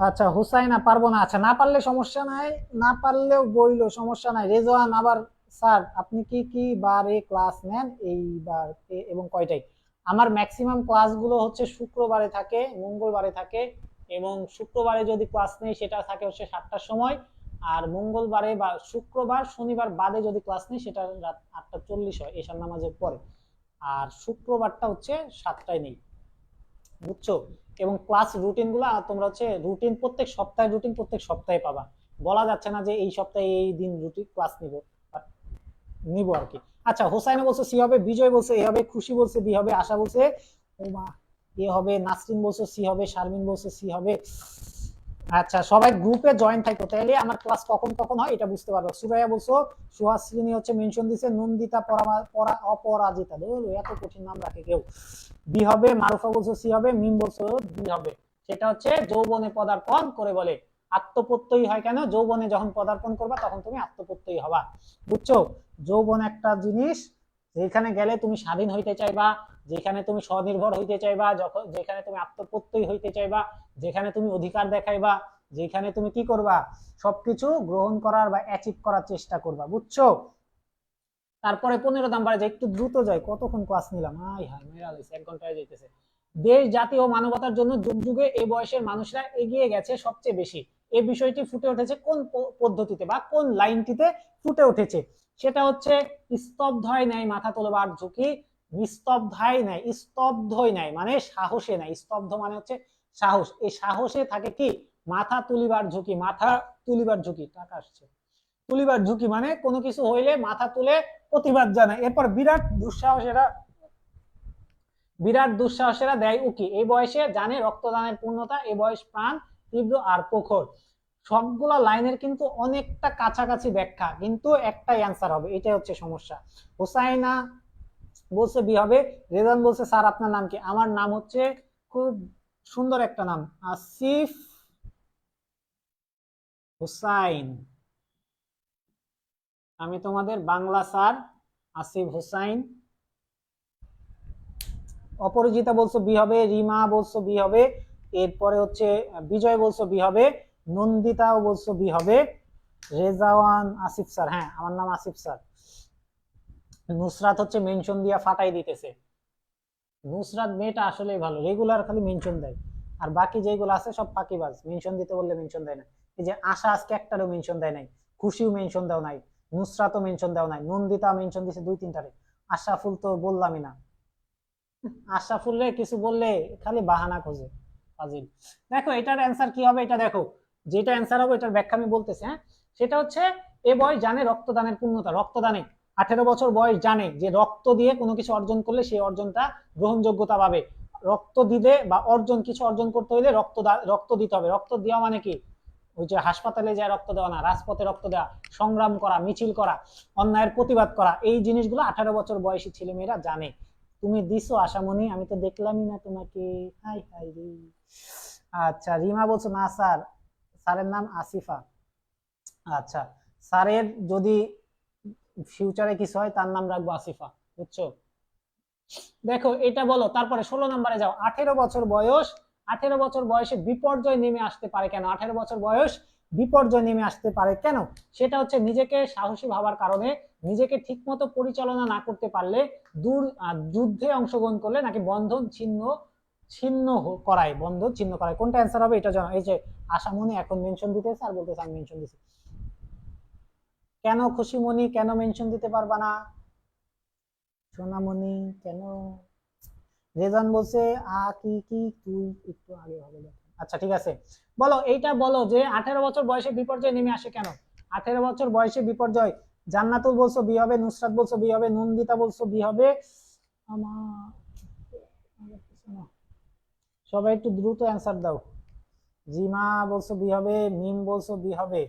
আচ্ছা হুসাইনা পারবো না, আচ্ছা না পারলে সমস্যা নাই, না পারলেও বইলো সমস্যা নাই। রেজওয়ান আবার স্যার আপনি কি কি বারে ক্লাস নেন এইবার এবং কয়টাই? আমার ম্যাক্সিমাম ক্লাসগুলো হচ্ছে শুক্রবারে থাকে, মঙ্গলবারে থাকে, এবং শুক্রবারে যদি ক্লাস নেই সেটা থাকে হচ্ছে 7টার সময়, আর মঙ্গলবারে বা শুক্রবার শনিবার বাদে যদি ক্লাস নেই সেটা রাত 8:40 হয় এশার নামাজের পরে, আর শুক্রবারটা হচ্ছে 7টায় নেই, বুঝছো? এবং ক্লাস রুটিন গুলা তোমরা হচ্ছে রুটিন প্রত্যেক সপ্তাহে, রুটিন প্রত্যেক সপ্তাহে পাবা, বলা যাচ্ছে না যে এই সপ্তাহে এই দিন রুটিন ক্লাস নিব আর কি। আচ্ছা হোসাইন বলছে সি হবে, বিজয় বলছে এ হবে, খুশি বলছে বি হবে, আশা বলছে এ হবে, নাসরিন বলছে সি হবে, শারমিন বলছে সি হবে। আচ্ছা সবাই গ্রুপে জয়েন থাকো, তাহলে আমার ক্লাস কখন কখন হয় এটা বুঝতে পারবো। সুরাইয়া বলছো, সুহাসিনী হচ্ছে মেনশন দিছে, নন্দিতা অপরাজিতা, এত কঠিন নাম রাখে কেউ। বি হবে, মারুফা বলছো সি হবে, মিম বলছো বি হবে। সেটা হচ্ছে যৌবনে পদার্পণ করে বলে। আত্মপ্রত্যয়ী হয় কেন? যৌবনে যখন পদার্পণ করবা তখন তুমি আত্মপ্রত্যয়ী হবা, বুঝছো? যৌবন একটা জিনিস যেখানে গেলে তুমি স্বাধীন হইতে চাইবা, যেখানে তুমি স্বনির্ভর হইতে চাইবা, যখন যেখানে তুমি আত্মপ্রত্যয়ী হইতে চাইবা, যেখানে তুমি অধিকার দেখাইবা, যেখানে তুমি কি করবা, সবকিছু গ্রহণ করার বা অ্যাচিভ করার চেষ্টা করবা, বুঝছো? তারপরে 15 নাম্বারে যে একটু দ্রুত যাই, কতক্ষণ ক্লাস নিলাম, আই হাই মেরা লাইছে 1 ঘন্টা হয়ে যাইতেছে। দেশ জাতি ও মানবতার জন্য যুগ যুগে এই বয়সের মানুষরা এগিয়ে গেছে সবচেয়ে বেশি। এই বিষয়টি ফুটে উঠেছে কোন পদ্ধতিতে বা কোন লাইনটিতে ফুটে উঠেছে? সেটা হচ্ছে স্তব্ধয় নাই মাথা তোলবার ঝুঁকি, নিস্তব্ধায় নাই, স্তব্ধই নাই মানে সাহসে নাই, স্তব্ধ মানে হচ্ছে সাহস, এই সাহসে থাকে কি মাথা তুলিবার ঝুঁকি, মাথা তুলিবার ঝুঁকি, টাকা আসছে, তুলিবার ঝুঁকি মানে কোনো কিছু হইলে মাথা তুলে প্রতিবাদ জানায়। এরপর বিরাট দুঃসাহসেরা দেয় উকি, এই বয়সে জানে রক্তদানের পূর্ণতা, এই বয়স প্রাণ তীব্র আর প্রখর। সবগুলা লাইনের কিন্তু অনেকটা কাছাকাছি ব্যাখ্যা, কিন্তু একটাই অ্যান্সার হবে, এটাই হচ্ছে সমস্যা। হোসাইনা বলছে বি হবে, রেজান বলছে স্যার আপনার নাম কি? আমার নাম হচ্ছে খুব সুন্দর একটা নাম, আসিফ হুসাইন, আমি তোমাদের বাংলা স্যার আসিফ হুসাইন। অপরাজিতা বলছো বি হবে, রিমা বলছো বি হবে, এরপরে হচ্ছে বিজয় বলছো বি হবে, নন্দিতাও বলছো বি হবে, রেজাওয়ান আসিফ স্যার, হ্যাঁ আমার নাম আসিফ স্যার। নুসরাত হচ্ছে মেনশন দিয়া ফাটাই দিতেছে। নুসরাত মেয়েটা আসলেই ভালো, রেগুলার খালি মেনশন দেয়। আর বাকি যেগুলো আছে সব ফাঁকিবাজ, মেনশন দিতে বললে মেনশন দেয় না। এই যে আশা আজকে একটারও মেনশন দেয় নাই, খুশিও মেনশন দেও নাই, নুসরাতও মেনশন দেও নাই, নন্দিতা মেনশন দিছে 2-3টারে। আশাফুল তো বললামই না। আশরাফুল রে কিছু বললে খালি বাহানা খোঁজে, ফাজিল। দেখো এটার অ্যান্সার কি হবে, এটা দেখো, যেটা অ্যান্সার হবে এটার ব্যাখ্যা আমি বলতেছি। হ্যাঁ, সেটা হচ্ছে এ বয়স জানে রক্তদানের পূর্ণতা, রক্তদানে 18 বছর বয়স জানে যে রক্ত দিয়ে কোনো কিছু অর্জন করলে সেই অর্জনটা গ্রহণযোগ্যতা পাবে। রক্ত দিতে বা অর্জন কিছু অর্জন করতে হলে রক্ত দিতে হবে। রক্ত দেওয়া মানে কি, ওই যে হাসপাতালে যায় রক্ত দেওয়া না, রাজপথে রক্ত দেওয়া, সংগ্রাম করা, মিছিল করা, অন্যায়ের প্রতিবাদ করা, এই জিনিসগুলো 18 বছর বয়সী ছেলে মেয়েরা জানে। তুমি দিছো আশামণি, আমি তো দেখলামই না তোমাকে। হাই হাই রে। আচ্ছা রিমা বলছো না স্যার, স্যারের নাম আসিফা। আচ্ছা, স্যারের যদি ফিউচারে কিছু হয় তার নাম রাখবো আসিফা, বুঝছো? দেখো এটা বলো, তারপরে 16 নম্বরে যাও। 18 বছর বয়স, 18 বছর বয়সে বিপর্যয় নেমে আসতে পারে কেন? 18 বছর বয়স বিপর্যয় নেমে আসতে পারে কেন? সেটা হচ্ছে নিজেকে সাহসী ভাবার কারণে, নিজেকে ঠিকমতো পরিচালনা না করতে পারলে, যুদ্ধে অংশগ্রহণ করলে, নাকি বন্ধন ছিন্ন ছিন্ন করায়, বন্ধন ছিন্ন করায়। কোনটা অ্যান্সার হবে এটা জানো। এই যে আশামণি এখন মেনশন দিতেছে আর বলতেছে আমি মেনশন দিছি। কেন খুশিমণি, কেন মেনশন দিতে পারবা না? সোনামণি কেন? রেজান বলছে আ কি কি তুই একটু আগে হবে। আচ্ছা ঠিক আছে, বলো এইটা বলো যে 18 বছর বয়সে বিপর্যয় নেমে আসে কেন? 18 বছর বয়সে বিপর্যয়, জান্নাতুল বলছো বি হবে, নুসরাত বলছো বি হবে, নন্দিতা বলছো বি হবে। আমার সবাই একটু দ্রুত অ্যান্সার দাও। জিমা বলছো বি হবে, মিম বলছো বি হবে।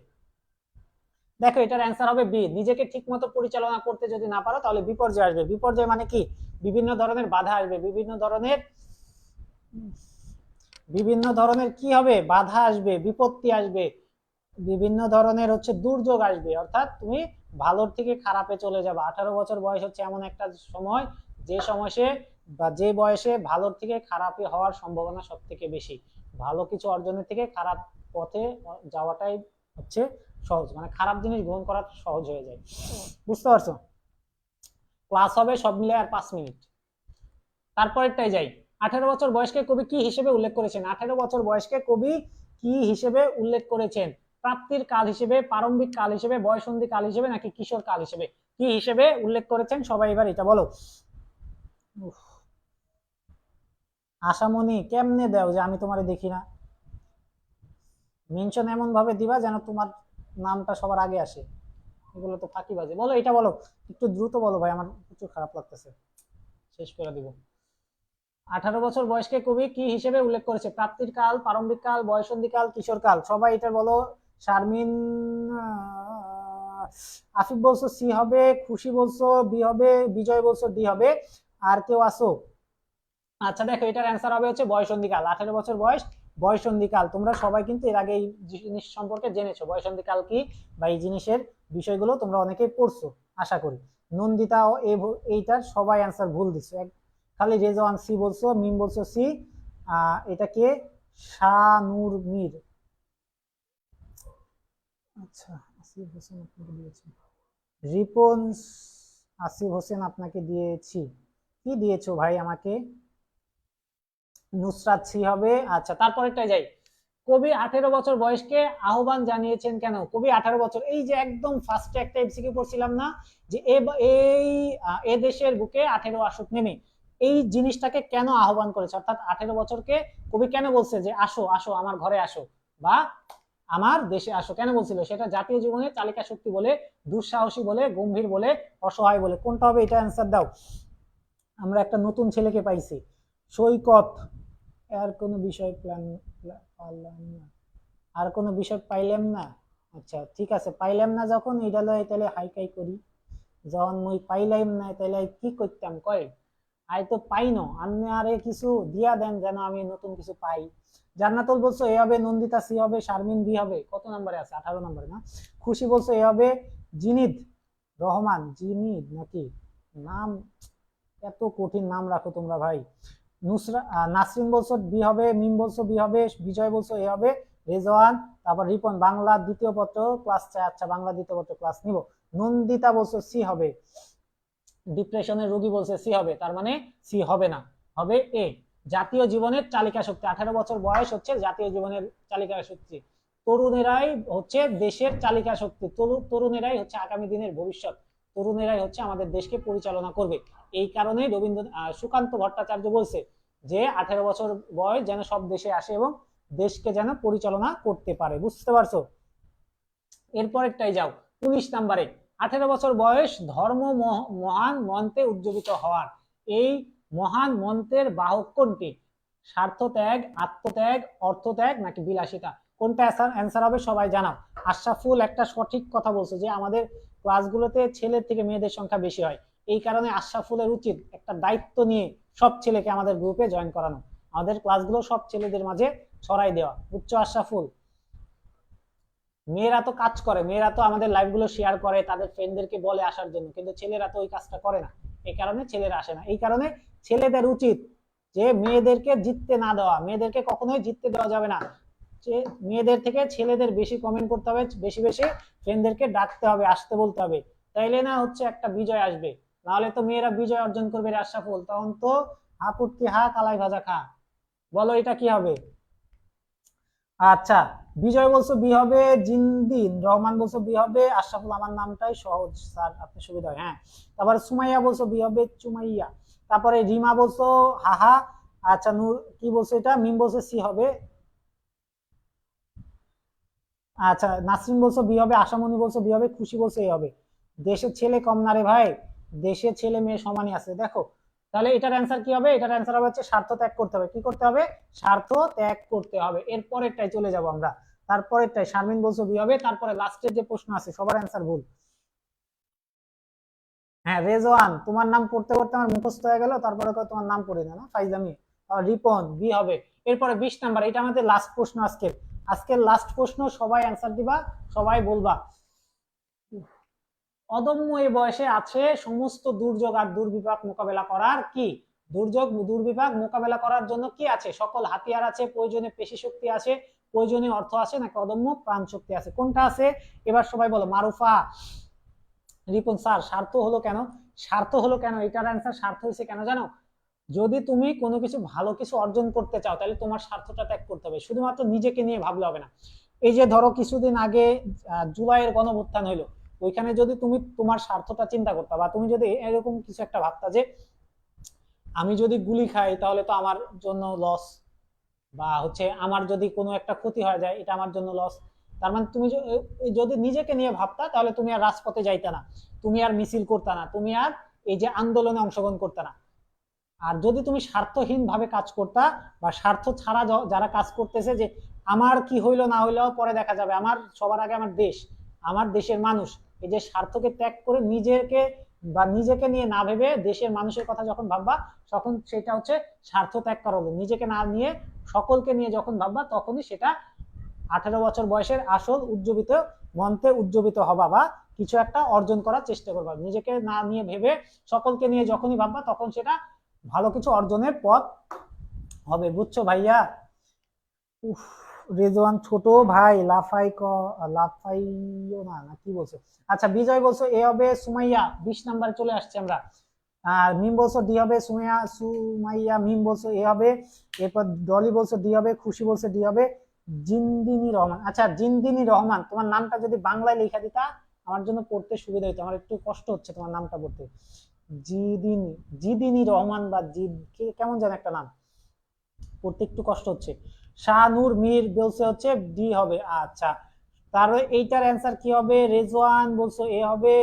দেখো এটার অ্যান্সার হবে বি। নিজেকে ঠিকমতো পরিচালনা করতে যদি না পারো তাহলে বিপর্যয় আসবে। বিপর্যয় মানে কি, বিভিন্ন ধরনের বাধা আসবে, বিভিন্ন ধরনের কি হবে, বাধা আসবে, বিপত্তি আসবে, বিভিন্ন ধরনের হচ্ছে দুর্যোগ আসবে, অর্থাৎ তুমি ভালোর থেকে খারাপে চলে যাবে। 18 বছর বয়স হচ্ছে এমন একটা সময়, যে সময়ে বা যে বয়সে ভালোর থেকে খারাপে হওয়ার সম্ভাবনা সব থেকে বেশি। ভালো কিছু অর্জনের থেকে খারাপ পথে যাওয়াটাই হচ্ছে সহজ, মানে খারাপ জিনিস গ্রহণ করা সহজ হয়ে যায়। বুঝতে পারছো? ক্লাস হবে সব মিলে আর 5 মিনিট। তারপরেরটাই যাই। 18 বছর বয়সকে কবি কি হিসেবে উল্লেখ করেছেন? 18 বছর বয়সকে কবি কি হিসেবে উল্লেখ করেছেন? প্রাপ্তির কাল হিসেবে, প্রারম্ভিক কাল হিসেবে, বয়সন্ধি কাল হিসেবে, নাকি কিশোর কাল হিসেবে? কি হিসেবে উল্লেখ করেছেন সবাই এবার এটা বলো। আশামণি কেমনে দাও যে আমি তোমারে দেখি না? মেনশন এমন ভাবে দিবা যেন তোমার নামটা সবার আগে আসে, এগুলো তো ফাঁকিবাজি। বলো এটা বলো, একটু দ্রুত বলো ভাই, আমার প্রচুর খারাপ লাগতেছে, শেষ করে দিব। 18 বছর বয়সকে কবি কি হিসেবে উল্লেখ করেছে? প্রাপ্তির কাল, প্রারম্ভিক কাল, বয়সন্ধি কাল, কিশোর কাল। সবাই এটা বলো। শারমিন, আফিফ বলছো সি হবে, খুশি বলছো বি হবে, বিজয় বলছো ডি হবে, আর কেউ আসো? আচ্ছা দেখো এটার অ্যান্সার হবে হচ্ছে বয়সন্ধি কাল। 18 বছর বয়স বয়সন্ধি কাল। তোমরা সবাই কিন্তু এর আগে এই জিনিস সম্পর্কে জেনেছো, বয়সন্ধি কাল কি বা এই জিনিসের বিষয়গুলো তোমরা অনেকেই পড়ছো আশা করি। নন্দিতা এইটার সবাই অ্যান্সার ভুল দিচ্ছে, খালি রেজওয়ান সি বলছো, মিম বলছো সি। এটা কে? শানুর মির। আচ্ছা আসিফ হোসেন আপনাকে দিয়েছি, রিপন আসিফ হোসেন আপনাকে দিয়েছি। কি দিয়েছো ভাই আমাকে? নুসরাত সি হবে। আচ্ছা তারপরেরটাই যাই। কবি 18 বছর বয়সকে আহ্বান জানিয়েছেন কেন? কবি 18 বছর, এই যে একদম ফার্স্টে একটা এমসিকিউ পড়ছিলাম না যে এ দেশের বুকে 18 আসুক নেমে, এই জিনিসটাকে কেন আহ্বান করেছে, অর্থাৎ 18 বছরকে কবি কেন বলছে যে আসো আসো আমার ঘরে আসো বা আমার দেশে আসো, কেন বলছিল? সেটা জাতীয় জীবনে চালিকা শক্তি বলে, দুঃসাহসী বলে, গম্ভীর বলে, অসহায় বলে। কোনটা হবে এটা অ্যান্সার দাও। আমরা একটা নতুন ছেলেকে পাইছি, সৈকত। আর কোনো বিষয় পাইলাম না, আর কোনো বিষয় পাইলাম না। আচ্ছা ঠিক আছে, পাইলাম না যখন এটা লয় তাহলে হাইকাই করি, যখন মুই পাইলাম না তাহলে কি করতাম কয়, আই তো পাইনো, আপনি আরে কিছু দিয়া দেন যেন আমি নতুন কিছু পাই। জান্নাতুল বলছো এ হবে, নন্দিতা সি হবে, শারমিন বি হবে। কত নম্বরে আছে? 18 নম্বরে না? খুশি বলছো এ হবে, জিনিদ রহমান, জিনিদ নাকি নাম, এত কঠিন নাম রাখো তোমরা ভাই। নাসরিন বলছো বি হবে, মিম বলছো বি হবে, বিজয় বলছো এ হবে, রেজওয়ান, তারপর রিপন বাংলা দ্বিতীয় পত্র ক্লাস চাই, আচ্ছা বাংলা দ্বিতীয় পত্র ক্লাস নিব। নন্দিতা বলছো সি হবে, ডিপ্রেশনের রোগী বলছে সি হবে, তার মানে সি হবে না, হবে এ। জাতীয় জীবনের চালিকা শক্তি, 18 বছর বয়স হচ্ছে জাতীয় জীবনের চালিকা শক্তি। তরুণেরাই হচ্ছে দেশের চালিকা শক্তি, তরুণেরাই হচ্ছে আগামী দিনের ভবিষ্যৎ, তরুণেরাই হচ্ছে আমাদের দেশকে পরিচালনা করবে। এই কারণে সুকান্ত ভট্টাচার্য বলছে যে 18 বছর বয়স যেন সব দেশে আসে এবং দেশকে যেন পরিচালনা করতে পারে। বুঝতে পারছো? এরপরেরটাই যাও, 19 নাম্বারে, 18 বছর বয়স ধর্ম মহান মন্ত্রে উজ্জীবিত হওয়ার। এই মহান মন্ত্রের বাহক কোনটি? স্বার্থ ত্যাগ, আত্মত্যাগ, অর্থত্যাগ নাকি বিলাসিতা? কোনটা অ্যান্সার হবে সবাই জানাও। আশরাফুল একটা সঠিক কথা বলছে যে আমাদের ক্লাসগুলোতে ছেলের থেকে মেয়েদের সংখ্যা বেশি হয়, এই কারণে আশরাফুলের উচিত একটা দায়িত্ব নিয়ে সব ছেলেকে আমাদের গ্রুপে জয়েন করানো, আমাদের ক্লাসগুলো সব ছেলেদের মাঝে ছড়াই দেওয়া। বুঝছো আশরাফুল? মেয়েরা তো কাজ করে, মেয়েরা তো আমাদের লাইভ গুলো শেয়ার করে, তাদের ফ্রেন্ডদেরকে বলে আসার জন্য, কিন্তু ছেলেরা তো ওই কাজটা করে না, এই কারণে ছেলেরা আসে না। এই কারণে ছেলেদের উচিত যে মেয়েদেরকে জিততে না দেওয়া, মেয়েদেরকে কখনোই জিততে দেওয়া যাবে না। মেয়েদের থেকে ছেলেদের বেশি কমেন্ট করতে হবে, বেশি বেশি ফ্রেন্ডদেরকে ডাকতে হবে, আসতে বলতে হবে, তাইলে না হচ্ছে একটা বিজয় আসবে। নাহলে তো মেয়েরা বিজয় অর্জন করবে আশরাফুল, তখন তো হাপুটকি হা কালাই ভাজা খা। বলো এটা কি হবে? আচ্ছা, বিজয় বলছো বি হবে, জিন্দিন রহমান বলছো বি হবে, আশরাফুল আমার নামটাই সহজ স্যার, আপনি সুবিধা হয়। হ্যাঁ, তারপরে সুমাইয়া বলছো বি হবে, চুমাইয়া। তারপরে রিমা বলছো হাহা। আচ্ছা, নূর কি বলছো এটা, মিম বলছো সি হবে। আচ্ছা, নাসরিন বলছো বি হবে, আশামণি বলছো বি হবে, খুশি বলছো এ হবে। দেশের ছেলে কম না রে ভাই, দেশের ছেলে মেয়ে সমানই আছে দেখো। তাহলে এটার অ্যান্সার কি হবে? এটার অ্যান্সার হবে হচ্ছে স্বার্থ ত্যাগ করতে হবে। কি করতে হবে? স্বার্থ ত্যাগ করতে হবে। এরপরেরটাই চলে যাব আমরা, তারপরেরটাই শারমিন বলছো বি হবে, তারপরে লাস্টের যে প্রশ্ন আছে সবার অ্যান্সার ভুল। হ্যাঁ, রেজওয়ান তোমার নাম পড়তে পড়তে আমার মুখস্থ হয়ে গেল, তারপরে তোমার নাম পড়ি না ফাইজলামি। রিপন বি হবে। এরপরে 20 নাম্বার, এটা আমাদের লাস্ট প্রশ্ন আজকের, আজকের লাস্ট প্রশ্ন, সবাই অ্যান্সার দিবা, সবাই বলবা। অদম্য এই বয়সে আছে সমস্ত দুর্যোগ আর দুর্বিপাক মোকাবেলা করার কি? দুর্যোগ দুর্বিপাক মোকাবেলা করার জন্য কি আছে? সকল হাতিয়ার আছে, প্রয়োজনীয় পেশি শক্তি আছে, প্রয়োজনীয় অর্থ আছে, নাকি অদম্য প্রাণ শক্তি আছে? কোনটা আছে এবার সবাই বলো। মারুফা, রিপন স্যার স্বার্থ হলো কেন? স্বার্থ হলো কেন, এটার অ্যান্সার স্বার্থ হয়েছে কেন জানো? যদি তুমি কোনো কিছু ভালো কিছু অর্জন করতে চাও তাহলে তোমার স্বার্থটা ত্যাগ করতে হবে, শুধুমাত্র নিজেকে নিয়ে ভাবলে হবে না। এই যে ধরো কিছুদিন আগে জুলাইয়ের গণঅভ্যুত্থান হইলো, ওইখানে যদি তুমি তোমার স্বার্থটা চিন্তা করতে, বা তুমি যদি এরকম কিছু একটা ভাবতা যে আমি যদি গুলি খাই তাহলে তো আমার জন্য লস, বা হচ্ছে আমার যদি কোনো একটা ক্ষতি হয়ে যায় এটা আমার জন্য লস, তার মানে তুমি যদি নিজেকে নিয়ে ভাবতা তাহলে তুমি আর রাজপথে যাইতা না, তুমি আর মিছিল করতা না, তুমি আর এই যে আন্দোলনে অংশগ্রহণ করতে না। আর যদি তুমি স্বার্থহীন ভাবে কাজ করতা, বা স্বার্থ ছাড়া যারা কাজ করতেছে যে আমার কি হইলো না হইলো পরে দেখা যাবে, আমার সবার আগে আমার দেশ, আমার দেশের মানুষ, এই যে স্বার্থকে ত্যাগ করে নিজেকে বা নিজেকে নিয়ে না ভেবে দেশের মানুষের কথা যখন ভাববা, তখন সেটা হচ্ছে স্বার্থ ত্যাগ করা হলো। নিজেকে না নিয়ে সকলকে নিয়ে যখন ভাববা তখনই সেটা 18 বছর বয়সের আসল উজ্জীবিত মন্ত্রে উজ্জীবিত হবা, বা কিছু একটা অর্জন করার চেষ্টা করবা। নিজেকে না নিয়ে ভেবে সকলকে নিয়ে যখনই ভাববা তখন সেটা ভালো কিছু অর্জনের পথ হবে। বুঝছো ভাইয়া? উফ, রেজওয়ান ছোট ভাই লাফাইও না, না কি বলছো? আচ্ছা, বিজয় বলছো এ হবে, সুমাইয়া 20 নাম্বারে চলে আসছে আমরা। আর মিম বলছো ডি হবে, সুমাইয়া মিম বলছো এ হবে। এরপর ডলি বলছো ডি হবে, খুশি বলছো ডি হবে, জিন্দিনী রহমান। আচ্ছা, জিন্দিনী রহমান তোমার নামটা যদি বাংলায় লেখা দিতা আমার জন্য পড়তে সুবিধা হতো, আমার একটু কষ্ট হচ্ছে তোমার নামটা পড়তে। জিদিনী, জিদিনী রহমান বা জিদ, কেমন যেন একটা নাম, পড়তে একটু কষ্ট হচ্ছে। শাহনুর মীর বলছে হচ্ছে ডি হবে। আচ্ছা, তারপরে এইটার অ্যান্সার কি হবে? রেজওয়ান বলছো এ হবে,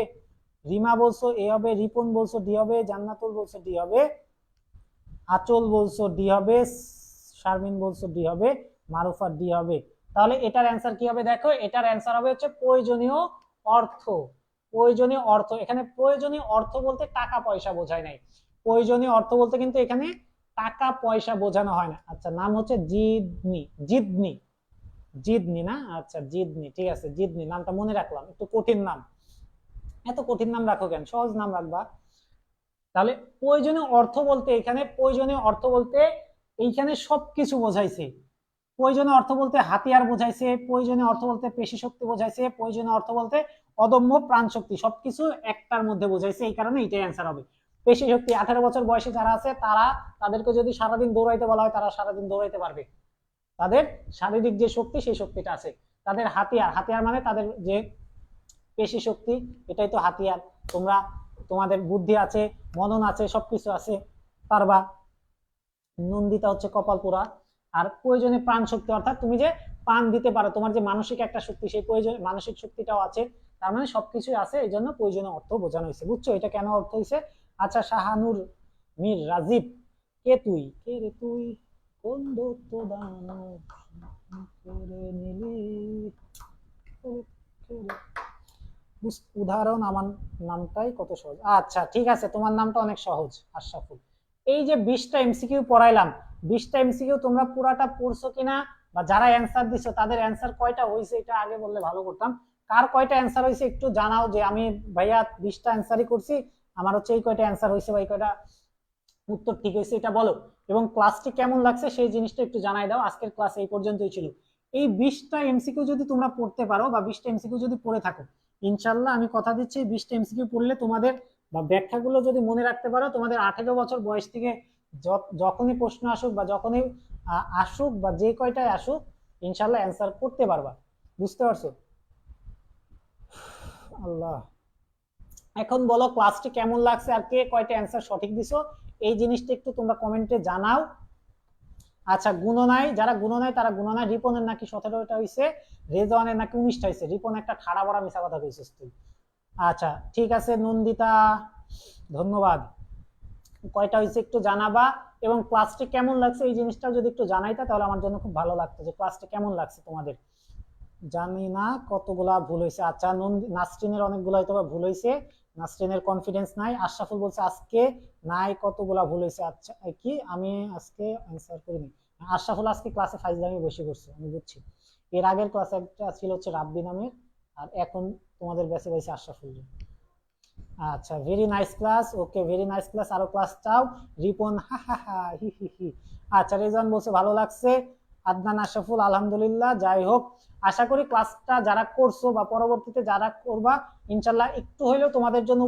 রিমা বলছো এ হবে, রিপন বলছো ডি হবে, জান্নাতুল বলছো ডি হবে, আচল বলছো ডি হবে, শারমিন বলছো ডি হবে, মারুফা ডি হবে। তাহলে এটার অ্যান্সার কি হবে দেখো, এটার অ্যান্সার হবে হচ্ছে প্রয়োজনীয় অর্থ। প্রয়োজনীয় অর্থ, এখানে প্রয়োজনীয় অর্থ বলতে টাকা পয়সা বোঝায় নাই, প্রয়োজনীয় অর্থ বলতে কিন্তু এখানে টাকা পয়সা বোঝানো হয় না। আচ্ছা, নাম হচ্ছে জিদনি, জিদনি, জিদনি না? আচ্ছা, জিদনি, ঠিক আছে, জিদনি নামটা মনে রাখলাম, একটু কঠিন নাম। এত কঠিন নাম রাখো কেন, সহজ নাম রাখবা। তাহলে প্রয়োজনীয় অর্থ বলতে এখানে প্রয়োজনীয় অর্থ বলতে এইখানে সবকিছু বোঝাইছে। প্রয়োজনীয় অর্থ বলতে হাতিয়ার বোঝাইছে, প্রয়োজনীয় অর্থ বলতে পেশি শক্তি বোঝাইছে, প্রয়োজনীয় অর্থ বলতে অদম্য প্রাণ শক্তি, সবকিছু একটার মধ্যে বোঝাইছে। এই কারণে এটাই অ্যান্সার হবে। পেশি শক্তি 18 বছর বয়সে যারা আছে তাদেরকে যদি সারাদিন দৌড়াইতে বলা হয় তারা সারাদিন দৌড়াইতে পারবে, তাদের শারীরিক যে শক্তি সেই শক্তিটা আছে। তাদের হাতিয়ার, হাতিয়ার মানে তাদের যে পেশি শক্তি, এটাই তো হাতিয়ার। তোমাদের বুদ্ধি আছে, মনন আছে, সবকিছু আছে, পারবা। নন্দিতা হচ্ছে কপাল পোড়া। আর প্রয়োজনে প্রাণ শক্তি অর্থাৎ তুমি যে প্রাণ দিতে পারো, তোমার যে মানসিক একটা শক্তি, সেই প্রয়োজন মানসিক শক্তিটাও আছে। তার মানে সবকিছুই আছে, এই জন্য প্রয়োজনীয় অর্থ বোঝানো হয়েছে। বুঝছো এটা কেন অর্থ হয়েছে? আচ্ছা, শাহানুর মীর রাজীব, কে তুই, কে রে তুই, কোন দত্ত দানব করে নিলি, উদাহরণ আমার নামটাই কত সহজ। আচ্ছা ঠিক আছে, তোমার নামটা অনেক সহজ, আশরাফুল। এই যে 20টা এমসিকিউ পড়াইলাম, 20টা এমসিকিউ তোমরা পুরাটা পড়ছো কিনা, বা যারা অ্যান্সার দিছো তাদের অ্যান্সার কয়টা হয়েছে এটা আগে বললে ভালো করতাম। কার কয়টা অ্যান্সার হয়েছে একটু জানাও, যে আমি ভাইয়া 20টা অ্যান্সারই করছি, আমার হচ্ছে এই কয়টা অ্যান্সার হয়েছে বা এই কয়টা উত্তর ঠিক হয়েছে এটা বলো। এবং ক্লাসটি কেমন লাগছে সেই জিনিসটা একটু জানাই দাও। আজকের ক্লাস এই পর্যন্তই ছিল। এই 20টা এমসিকিউ যদি তোমরা পড়তে পারো বা 20টা এমসিকিউ যদি পড়ে থাকো, ইনশাল্লাহ আমি কথা দিচ্ছি 20টা এমসিকিউ পড়লে তোমাদের বা ব্যাখ্যাগুলো যদি মনে রাখতে পারো, তোমাদের 18 বছর বয়স থেকে যখনই প্রশ্ন আসুক বা যখনই আসুক বা যে কয়টায় আসুক, ইনশাল্লাহ অ্যান্সার করতে পারবা। বুঝতে পারছো? আল্লাহ, এখন বলো ক্লাসটি কেমন লাগছে আর কে কয়টা অ্যান্সার সঠিক দিছো, এই জিনিসটা একটু তোমরা কমেন্টে জানাও। আচ্ছা, গুণনায় যারা গুণনায় তারা গুণনায়, রিপনের নাকি 17টা হয়েছে, রেজওয়ানের নাকি 19টা হয়েছে। রিপন একটা ঠাড়া বড়া মিশা কথা কইছিস তুই। আচ্ছা ঠিক আছে নন্দিতা, ধন্যবাদ। কয়টা হয়েছে একটু জানাবা, এবং ক্লাসটি কেমন লাগছে এই জিনিসটা যদি একটু জানাইতা তাহলে আমার জন্য খুব ভালো লাগতো, যে ক্লাসটি কেমন লাগছে তোমাদের। জানি না কতগুলা ভুল হয়েছে। আচ্ছা, নাসরিনের অনেকগুলো হয়তো ভুল হয়েছে, নাসরিনের কনফিডেন্স নাই। আশরাফুল বলছে আজকে নাই, কতগুলা ভুল হয়েছে। আচ্ছা কি আমি আজকে অ্যান্সার করিনি? আশরাফুল আজকে ক্লাসে ফাইজলামি বেশি করছে, আমি বুঝছি। এর আগের ক্লাসে একটা ছিল হচ্ছে রাব্বি নামের, আর এখন তোমাদের ব্যাচে পাইছে আশরাফুল। আচ্ছা, very nice class, okay very nice class, আরো ক্লাস চাও। রিপন হা হা হা হি হি হি। আচ্ছা, রেজান বলছে ভালো লাগছে। আদনান আশরাফুল আলহামদুলিল্লাহ। যাই হোক, আশা করি ক্লাসটা যারা করছো বা পরবর্তীতে যারা করবা, ইনশাল্লাহ একটু হইলেও তোমাদের জন্য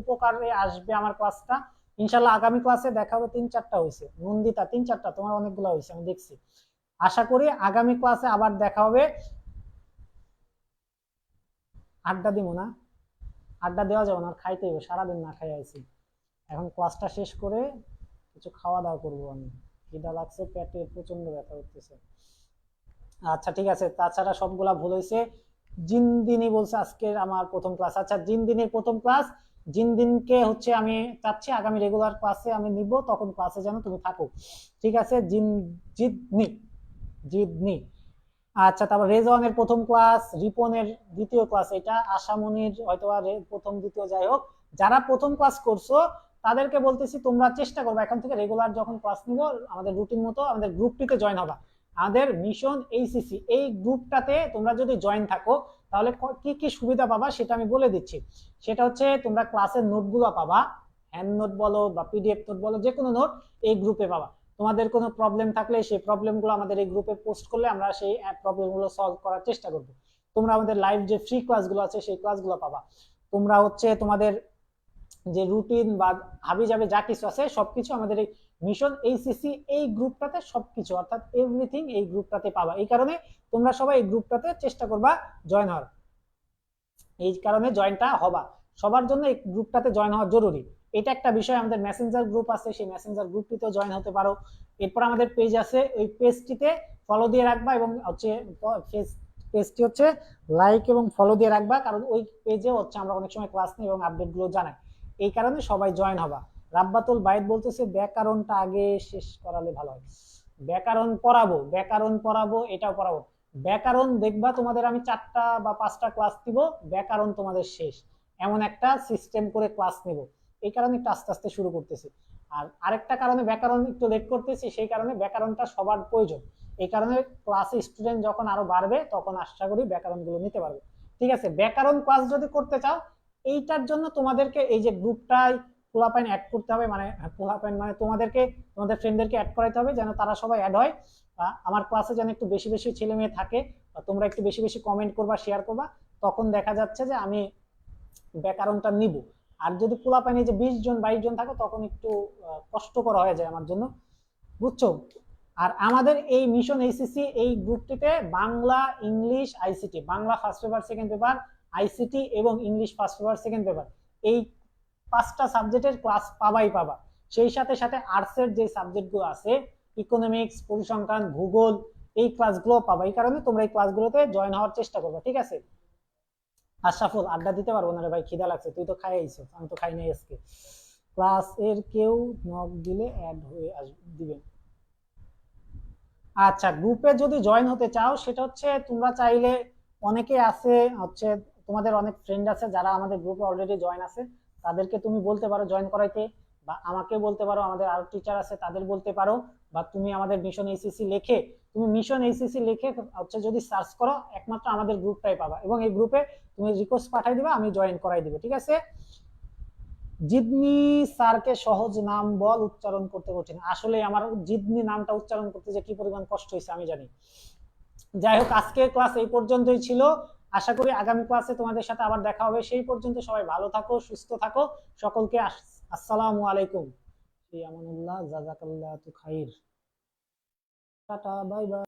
উপকারে আসবে আমার ক্লাসটা। ইনশাল্লাহ আগামী ক্লাসে দেখা হবে। 3-4টা হয়েছে নন্দিতা, 3-4টা, তোমার অনেকগুলো হয়েছে আমি দেখছি। আশা করি আগামী ক্লাসে আবার দেখা হবে। আড্ডা দিব না, আড্ডা দেওয়া যাবে না, খাইতে হবে, সারাদিন না খাই আছি। এখন ক্লাসটা শেষ করে কিছু খাওয়া দাওয়া করবো আমি, খিদা লাগছে, পেটে প্রচন্ড ব্যথা করতেছে। আচ্ছা ঠিক আছে, তাছাড়া সবগুলা ভুল হয়েছে। জিনদিনী বলছে আজকের আমার প্রথম ক্লাস। আচ্ছা, জিনদিনীর প্রথম ক্লাস, জিনদিনকে হচ্ছে আমি চাচ্ছি আগামী রেগুলার ক্লাসে আমি নিব, তখন ক্লাসে যেন তুমি থাকো। ঠিক আছে, জিদনি, জিদনি। আচ্ছা, তারপর রেজওয়ানের প্রথম ক্লাস, রিপনের দ্বিতীয় ক্লাস, এটা আশামনির হয়তো প্রথম দ্বিতীয়, যাই হোক যারা প্রথম ক্লাস করছো তাদেরকে বলতেছি তোমরা চেষ্টা করবে এখন থেকে রেগুলার যখন ক্লাস নিব আমাদের রুটিন মতো আমাদের গ্রুপটিতে জয়েন হবা। আমাদের মিশন এইসিসি এই গ্রুপটাতে তোমরা যদি জয়েন থাকো তাহলে কি কি সুবিধা পাবা সেটা আমি বলে দিচ্ছি। সেটা হচ্ছে তোমরা ক্লাসের নোটগুলো পাবা, হ্যান্ড নোট বলো বা পিডিএফ নোট বলো, যে কোনো নোট এই গ্রুপে পাবা। তোমাদের কোনো প্রবলেম থাকলে সেই প্রবলেমগুলো আমাদের এই গ্রুপে পোস্ট করলে আমরা সেই প্রবলেমগুলো সলভ করার চেষ্টা করব। তোমরা আমাদের লাইভ যে ফ্রি ক্লাসগুলো আছে সেই ক্লাসগুলো পাবা। তোমরা হচ্ছে তোমাদের যে রুটিন বা হাবি যাবে যা কিছু আছে সবকিছু আমাদের এই মিশন এইসিসি এই গ্রুপটাতে সবকিছু অর্থাৎ এভরিথিং এই গ্রুপটাতে পাবা। এই কারণে তোমরা সবাই এই গ্রুপটাতে চেষ্টা করবা জয়েন হওয়ার, এই কারণে জয়েনটা হবা। সবার জন্য এই গ্রুপটাতে জয়েন হওয়া জরুরি, এটা একটা বিষয়। আমাদের মেসেঞ্জার গ্রুপ আছে, সেই মেসেঞ্জার গ্রুপটিতেও জয়েন হতে পারো। এরপর আমাদের পেজ আছে, ওই পেজটিতে ফলো দিয়ে রাখবা, এবং হচ্ছে পেজটি হচ্ছে লাইক এবং ফলো দিয়ে রাখবা, কারণ ওই পেজে হচ্ছে আমরা অনেক সময় ক্লাস নিই এবং আপডেটগুলো জানাই। এই কারণে সবাই জয়েন হবা। রাব্বাতুল বাইদ বলতেছে ব্যাকরণটা আগে শেষ করালে ভালো হয়। ব্যাকরণ পড়াবো, ব্যাকরণ পড়াবো, এটাও পড়াবো। ব্যাকরণ দেখবা তোমাদের আমি 4টা বা 5টা ক্লাস দিব, ব্যাকরণ তোমাদের শেষ, এমন একটা সিস্টেম করে ক্লাস নেব। এই কারণে একটু আস্তে আস্তে শুরু করতেছি। আর আরেকটা কারণে ব্যাকরণ একটু লেট করতেছি, সেই কারণে ব্যাকরণটা সবার প্রয়োজন। এই কারণে ক্লাসে স্টুডেন্ট যখন আরো বাড়বে তখন আশা করি ব্যাকরণগুলো নিতে পারবে। ঠিক আছে, ব্যাকরণ ক্লাস যদি করতে চাও এইটার জন্য তোমাদেরকে এই যে গ্রুপটায় পোলাপাইন অ্যাড করতে হবে, মানে পোলাপাইন মানে তোমাদেরকে তোমাদের ফ্রেন্ডদেরকে অ্যাড করাইতে হবে যেন তারা সবাই অ্যাড হয়। আমার ক্লাসে যেন একটু বেশি বেশি ছেলে মেয়ে থাকে, তোমরা একটু বেশি বেশি কমেন্ট করবা, শেয়ার করবা, তখন দেখা যাচ্ছে যে আমি ব্যাকরণটা নিব। আর যদি পোলাপাইনে যে 20 জন 22 জন থাকে তখন একটু কষ্টকর হয়ে যায় আমার জন্য, বুঝছো? আর আমাদের এই মিশন এইচএসসি এই গ্রুপটিতে Bangla, English, ICT, Bangla first paper second paper, ICT এবং English first paper second paper, এই 5টা সাবজেক্টের ক্লাস পাবাই পাবা। সেই সাথে সাথে আর্টসের যে সাবজেক্টগুলো আছে, ইকোনমিক্স, পরিসংখ্যান, ভূগোল, এই ক্লাসগুলো পাবা। এই কারণে তোমরা এই ক্লাসগুলোতে জয়েন হওয়ার চেষ্টা করবে, ঠিক আছে? আশরাফুল, আড্ডা দিতে পারবো না রে ভাই, খিদা লাগছে, তুই তো খাই আইছো, আমি তো খাই নাই আজকে। ক্লাস এর কেউ নক দিলে অ্যাড হয়ে দিবেন। আচ্ছা, গ্রুপে যদি জয়েন হতে চাও সেটা হচ্ছে তোমরা চাইলে, অনেকে আছে হচ্ছে, তোমাদের অনেক ফ্রেন্ড আছে যারা আমাদের গ্রুপে অলরেডি জয়েন আছে, তাদেরকে তুমি বলতে পারো জয়েন করাইতে, বা আমাকে বলতে পারো, আমাদের আরো টিচার আছে তাদের বলতে পারো, বা তুমি আমাদের মিশন এইচএসসি লিখে, তুমি মিশন এইচএসসি লিখে হচ্ছে যদি সার্চ করো একমাত্র আমাদের গ্রুপটাই পাবা, এবং এই গ্রুপে তুমি রিকোয়েস্ট পাঠাই দিবা, আমি জয়েন করাই দিব, ঠিক আছে? জিদনি স্যারকে সহজ নাম বল, উচ্চারণ করতে কঠিন। আসলে আমার জিদনি নামটা উচ্চারণ করতে যে কি পরিমাণ কষ্ট হয়েছে আমি জানি। যাই হোক, আজকের ক্লাস এই পর্যন্তই ছিল। আশা করি আগামী ক্লাসে তোমাদের সাথে আবার দেখা হবে। সেই পর্যন্ত সবাই ভালো থাকো, সুস্থ থাকো। সকলকে আসসালামু আলাইকুম। আমানুল্লাহ, জাযাকাল্লাহু খাইর। Tata, bye by.